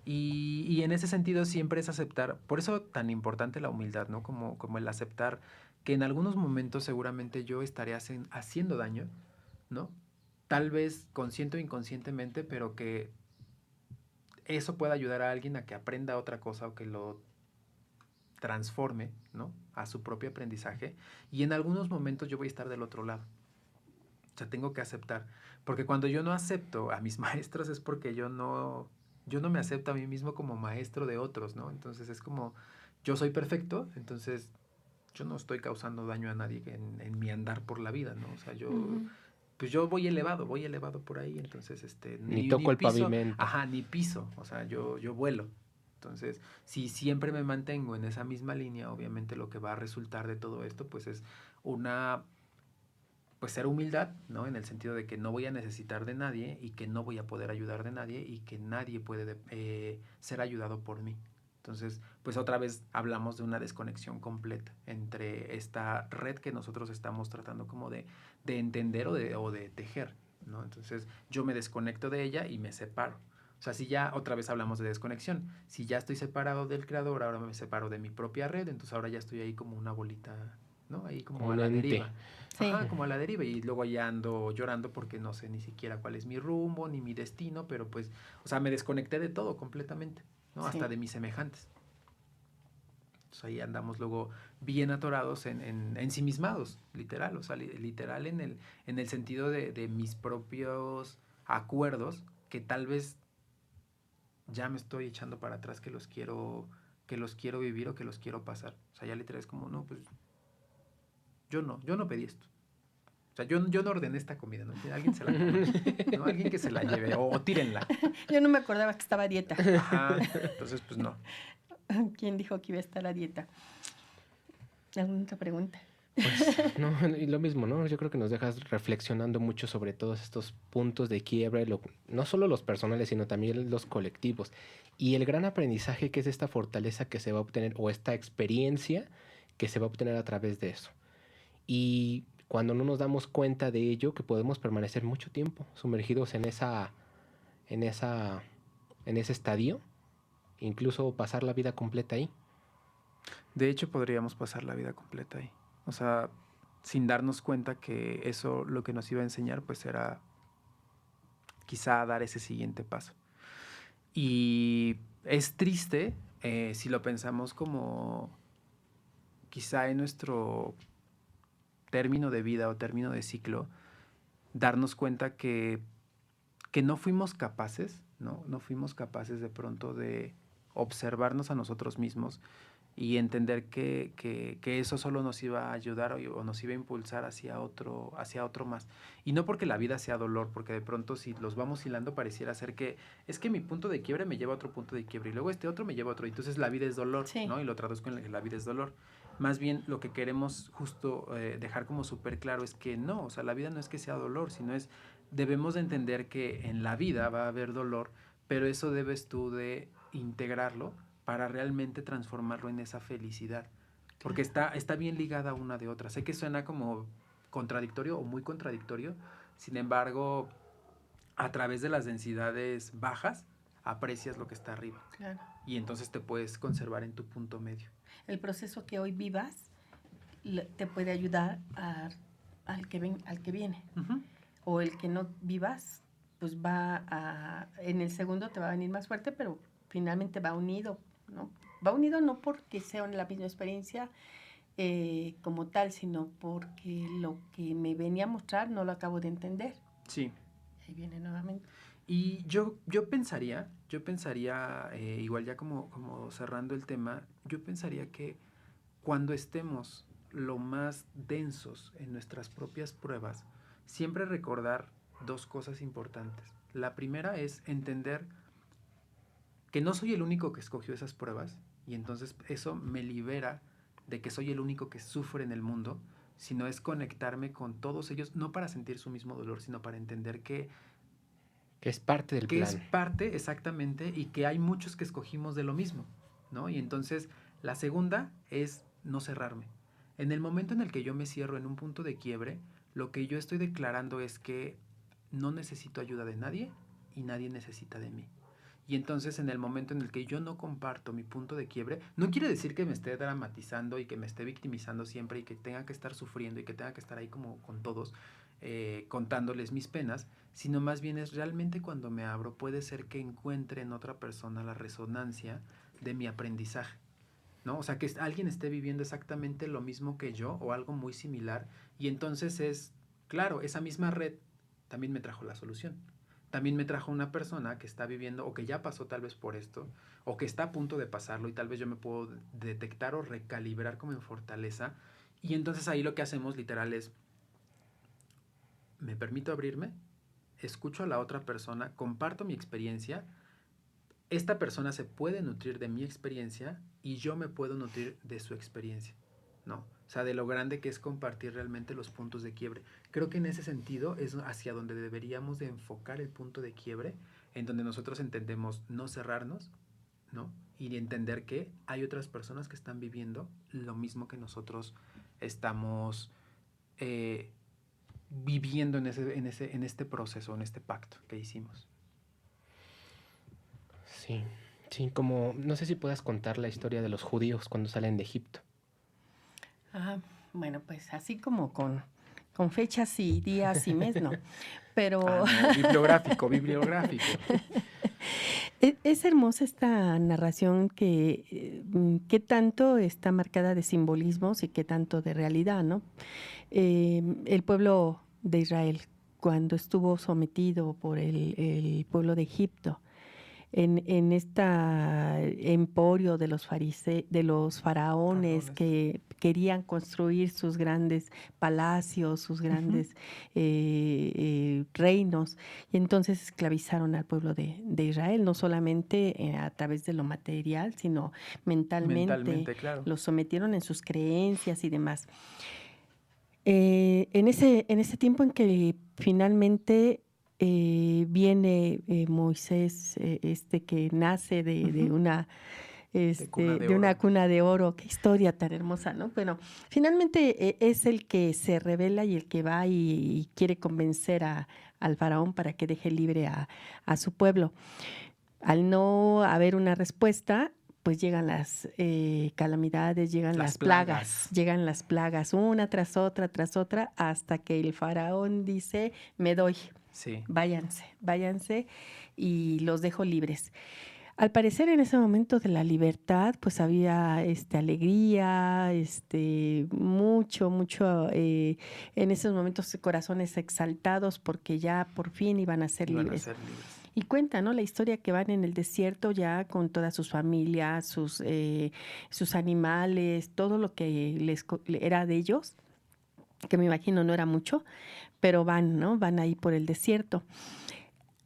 Y en ese sentido siempre es aceptar, por eso tan importante la humildad, ¿no? Como el aceptar que en algunos momentos seguramente yo estaré haciendo daño, ¿no? Tal vez consciente o inconscientemente, pero que eso puede ayudar a alguien a que aprenda otra cosa o que lo transforme, ¿no? A su propio aprendizaje. Y en algunos momentos yo voy a estar del otro lado. O sea, tengo que aceptar. Porque cuando yo no acepto a mis maestros es porque yo no me acepto a mí mismo como maestro de otros, ¿no? Entonces es como, yo soy perfecto, entonces yo no estoy causando daño a nadie en mi andar por la vida, ¿no? O sea, yo... Pues yo voy elevado por ahí, entonces ni toco el pavimento. Ni piso, o sea, yo vuelo. Entonces, si siempre me mantengo en esa misma línea, obviamente lo que va a resultar de todo esto, pues es ser humildad, ¿no? En el sentido de que no voy a necesitar de nadie y que no voy a poder ayudar de nadie y que nadie puede ser ayudado por mí. Entonces, pues otra vez hablamos de una desconexión completa entre esta red que nosotros estamos tratando como de entender o de tejer, ¿no? Entonces, yo me desconecto de ella y me separo. O sea, si ya otra vez hablamos de desconexión, si ya estoy separado del creador, ahora me separo de mi propia red, entonces ahora ya estoy ahí como una bolita, ¿no? Ahí como a la deriva. Sí. Como a la deriva, y luego ya ando llorando porque no sé ni siquiera cuál es mi rumbo, ni mi destino, pero pues, o sea, me desconecté de todo completamente, ¿no? Sí. Hasta de mis semejantes. Entonces ahí andamos luego bien atorados, ensimismados, literal, o sea, literal en el sentido de mis propios acuerdos, que tal vez ya me estoy echando para atrás que los quiero vivir o que los quiero pasar. O sea, ya literal es como, no, pues yo no pedí esto. O sea, yo no ordené esta comida, ¿no? Alguien se la come, ¿no? Alguien que se la lleve o tírenla. Yo no me acordaba que estaba a dieta. Entonces, pues no. ¿Quién dijo que iba a estar a dieta? ¿Alguna otra pregunta? Pues no, y lo mismo, ¿no? Yo creo que nos dejas reflexionando mucho sobre todos estos puntos de quiebre, no solo los personales, sino también los colectivos. Y el gran aprendizaje que es esta fortaleza que se va a obtener, o esta experiencia que se va a obtener a través de eso. Y cuando no nos damos cuenta de ello, que podemos permanecer mucho tiempo sumergidos en ese estadio, incluso pasar la vida completa ahí. De hecho, podríamos pasar la vida completa ahí. O sea, sin darnos cuenta que eso lo que nos iba a enseñar, pues era quizá dar ese siguiente paso. Y es triste si lo pensamos como quizá en nuestro término de vida o término de ciclo, darnos cuenta que no fuimos capaces, ¿no? No fuimos capaces de pronto de observarnos a nosotros mismos y entender que eso solo nos iba a ayudar o nos iba a impulsar hacia otro más. Y no porque la vida sea dolor, porque de pronto si los vamos hilando pareciera ser que es que mi punto de quiebre me lleva a otro punto de quiebre y luego este otro me lleva a otro. Entonces la vida es dolor, sí, ¿no? Y lo traduzco en que la vida es dolor. Más bien lo que queremos justo dejar como súper claro es que no, o sea, la vida no es que sea dolor, sino debemos de entender que en la vida va a haber dolor, pero eso debes tú de integrarlo para realmente transformarlo en esa felicidad. Porque está bien ligada una de otra. Sé que suena como contradictorio o muy contradictorio, sin embargo, a través de las densidades bajas, aprecias lo que está arriba. Claro. Y entonces te puedes conservar en tu punto medio. El proceso que hoy vivas te puede ayudar al que viene. Ujú. O el que no vivas, pues en el segundo te va a venir más fuerte, pero finalmente va unido, ¿no? Va unido no porque sea la misma experiencia como tal, sino porque lo que me venía a mostrar no lo acabo de entender. Sí. Ahí viene nuevamente. Y yo pensaría, igual ya como cerrando el tema, yo pensaría que cuando estemos lo más densos en nuestras propias pruebas, siempre recordar dos cosas importantes. La primera es entender que no soy el único que escogió esas pruebas y entonces eso me libera de que soy el único que sufre en el mundo, sino es conectarme con todos ellos, no para sentir su mismo dolor, sino para entender que es parte del que plan. es parte exactamente y que hay muchos que escogimos de lo mismo, ¿no? Y entonces la segunda es no cerrarme. En el momento en el que yo me cierro en un punto de quiebre, lo que yo estoy declarando es que no necesito ayuda de nadie y nadie necesita de mí. Y entonces en el momento en el que yo no comparto mi punto de quiebre, no quiere decir que me esté dramatizando y que me esté victimizando siempre y que tenga que estar sufriendo y que tenga que estar ahí como con todos, contándoles mis penas, sino más bien es realmente cuando me abro, puede ser que encuentre en otra persona la resonancia de mi aprendizaje, ¿no? O sea, que alguien esté viviendo exactamente lo mismo que yo o algo muy similar y entonces es, claro, esa misma red también me trajo la solución. También me trajo una persona que está viviendo o que ya pasó tal vez por esto o que está a punto de pasarlo y tal vez yo me puedo detectar o recalibrar como en fortaleza y entonces ahí lo que hacemos literal es me permito abrirme, escucho a la otra persona, comparto mi experiencia, esta persona se puede nutrir de mi experiencia y yo me puedo nutrir de su experiencia, ¿no? O sea, de lo grande que es compartir realmente los puntos de quiebre. Creo que en ese sentido es hacia donde deberíamos de enfocar el punto de quiebre, en donde nosotros entendemos no cerrarnos, ¿no? Y entender que hay otras personas que están viviendo lo mismo que nosotros estamos viviendo en este proceso, en este pacto que hicimos. Sí, sí, como no sé si puedas contar la historia de los judíos cuando salen de Egipto. Bueno, pues así como con fechas y días y mes, no. Pero no, bibliográfico. Es hermosa esta narración que tanto está marcada de simbolismos y que tanto de realidad, ¿no? El pueblo de Israel, cuando estuvo sometido por el pueblo de Egipto, en este emporio de los faraones que querían construir sus grandes palacios, sus grandes reinos, y entonces esclavizaron al pueblo de Israel, no solamente a través de lo material, sino mentalmente claro. los sometieron en sus creencias y demás. En ese tiempo en que finalmente viene Moisés, que nace de una cuna de oro. Qué historia tan hermosa, ¿no? Bueno, finalmente es el que se revela y el que va y quiere convencer al faraón para que deje libre a su pueblo. Al no haber una respuesta, pues llegan las calamidades, llegan las plagas, llegan las plagas una tras otra, hasta que el faraón dice, me doy, sí. váyanse y los dejo libres. Al parecer en ese momento de la libertad, pues había alegría, mucho, en esos momentos corazones exaltados porque ya por fin iban a ser libres. Y cuenta, ¿no? La historia que van en el desierto ya con todas sus familias, sus animales, todo lo que era de ellos, que me imagino no era mucho, pero van, ¿no? Van ahí por el desierto.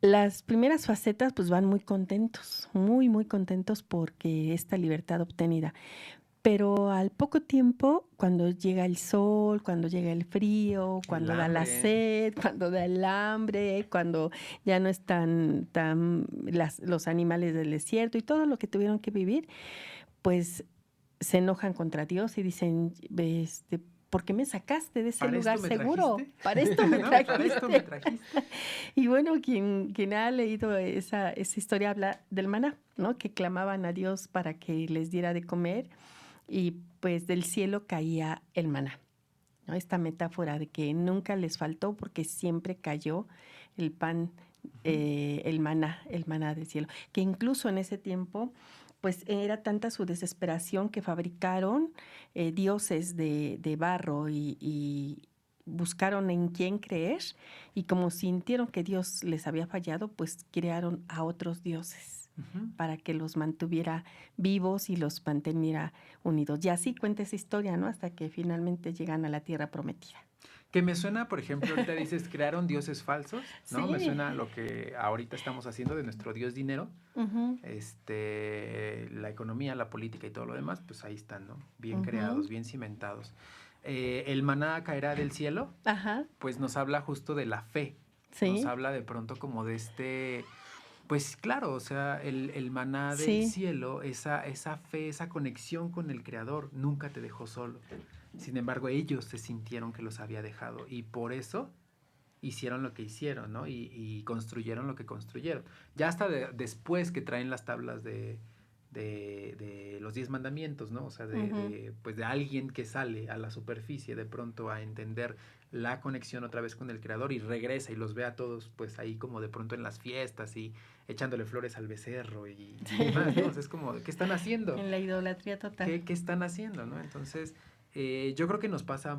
Las primeras facetas pues van muy contentos, muy contentos porque esta libertad obtenida. Pero al poco tiempo, cuando llega el sol, cuando llega el frío, cuando da la sed, cuando da el hambre, cuando ya no están los animales del desierto y todo lo que tuvieron que vivir, pues se enojan contra Dios y dicen, ¿por qué me sacaste de ese lugar seguro? Para esto me trajiste. Y bueno, quien ha leído esa historia habla del maná, ¿no? Que clamaban a Dios para que les diera de comer. y pues del cielo caía el maná, ¿no? Esta metáfora de que nunca les faltó porque siempre cayó el pan, el maná del cielo, que incluso en ese tiempo pues era tanta su desesperación que fabricaron dioses de barro y buscaron en quién creer, y como sintieron que Dios les había fallado, pues crearon a otros dioses para que los mantuviera vivos y los manteniera unidos. Y así cuenta esa historia, ¿no? Hasta que finalmente llegan a la tierra prometida. Que me suena, por ejemplo, ahorita dices, crearon dioses falsos, ¿no? Sí. Me suena a lo que ahorita estamos haciendo de nuestro dios dinero. La economía, la política y todo lo demás, pues ahí están, ¿no? Bien creados, bien cimentados. El maná caerá del cielo, pues nos habla justo de la fe. Sí. Nos habla de pronto como de pues claro, o sea, el maná del cielo, esa fe, esa conexión con el Creador, nunca te dejó solo. Sin embargo, ellos se sintieron que los había dejado y por eso hicieron lo que hicieron, ¿no? Y construyeron lo que construyeron. Ya hasta después que traen las tablas de los 10 mandamientos, ¿no? O sea, pues de alguien que sale a la superficie de pronto a entender la conexión otra vez con el Creador y regresa y los ve a todos pues ahí como de pronto en las fiestas y echándole flores al becerro y demás, ¿no? O sea, es como, ¿qué están haciendo? En la idolatría total. ¿Qué están haciendo, no? Entonces, yo creo que nos pasa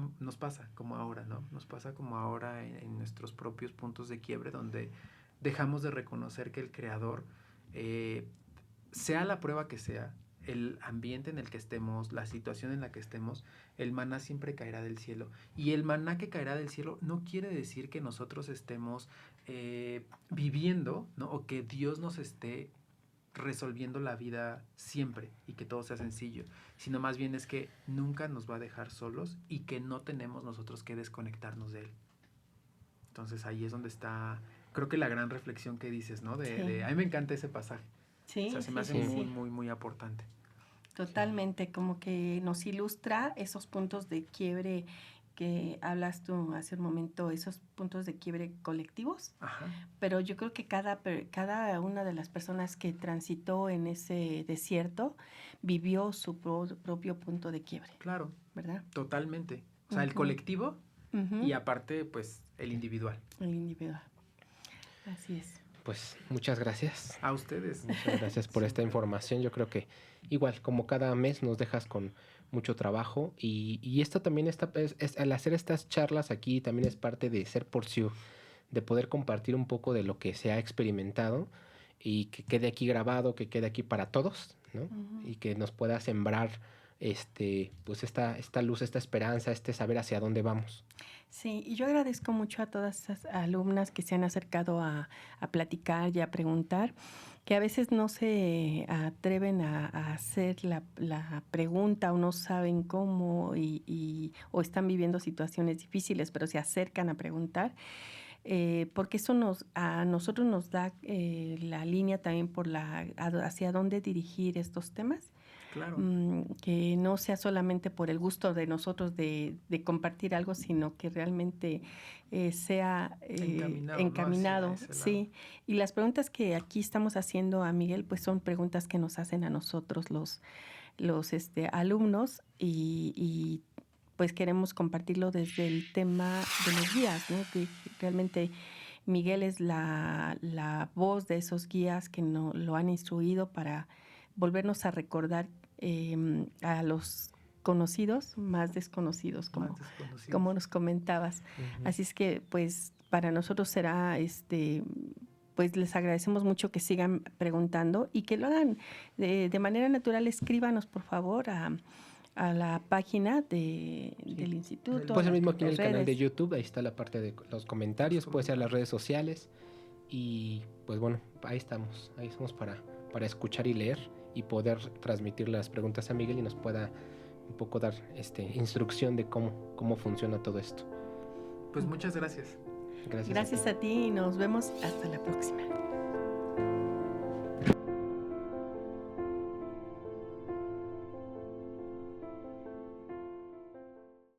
como ahora, ¿no? Nos pasa como ahora en nuestros propios puntos de quiebre donde dejamos de reconocer que el Creador, sea la prueba que sea, el ambiente en el que estemos, la situación en la que estemos, el maná siempre caerá del cielo. Y el maná que caerá del cielo no quiere decir que nosotros estemos viviendo, ¿no? O que Dios nos esté resolviendo la vida siempre y que todo sea sencillo, sino más bien es que nunca nos va a dejar solos y que no tenemos nosotros que desconectarnos de Él. Entonces ahí es donde está, creo que la gran reflexión que dices, ¿no? A mí me encanta ese pasaje. Sí, o sea, se me hace muy, muy aportante. Totalmente, como que nos ilustra esos puntos de quiebre que hablas tú hace un momento, esos puntos de quiebre colectivos. Pero yo creo que cada una de las personas que transitó en ese desierto vivió su propio punto de quiebre. Claro. ¿Verdad? Totalmente. O sea, el colectivo y aparte, pues, el individual. El individual. Así es. Pues muchas gracias. A ustedes. Muchas gracias por esta información. Yo creo que igual, como cada mes nos dejas con mucho trabajo y esto también al hacer estas charlas aquí también es parte de Ser Porciúng, de poder compartir un poco de lo que se ha experimentado y que quede aquí grabado, que quede aquí para todos, ¿no? Y que nos pueda sembrar pues esta luz, esta esperanza, saber hacia dónde vamos. Sí, y yo agradezco mucho a todas esas alumnas que se han acercado a platicar y a preguntar, que a veces no se atreven a hacer la pregunta o no saben cómo o están viviendo situaciones difíciles, pero se acercan a preguntar. Porque eso a nosotros nos da la línea también hacia dónde dirigir estos temas. Claro. Que no sea solamente por el gusto de nosotros de compartir algo, sino que realmente sea encaminado. ¿No? Sí. Y las preguntas que aquí estamos haciendo a Miguel, pues son preguntas que nos hacen a nosotros los alumnos y pues queremos compartirlo desde el tema de los guías, ¿no? Que realmente Miguel es la voz de esos guías que lo han instruido para volvernos a recordar a los conocidos, más desconocidos, como nos comentabas. Así es que, pues, para nosotros será, pues, les agradecemos mucho que sigan preguntando y que lo hagan de manera natural. Escríbanos, por favor, a la página del instituto. Puede ser mismo aquí en el canal de YouTube, ahí está la parte de los comentarios, puede ser las redes sociales y pues bueno, ahí estamos para escuchar y leer y poder transmitir las preguntas a Miguel y nos pueda un poco dar instrucción de cómo funciona todo esto. Pues muchas gracias. Gracias a ti y nos vemos hasta la próxima.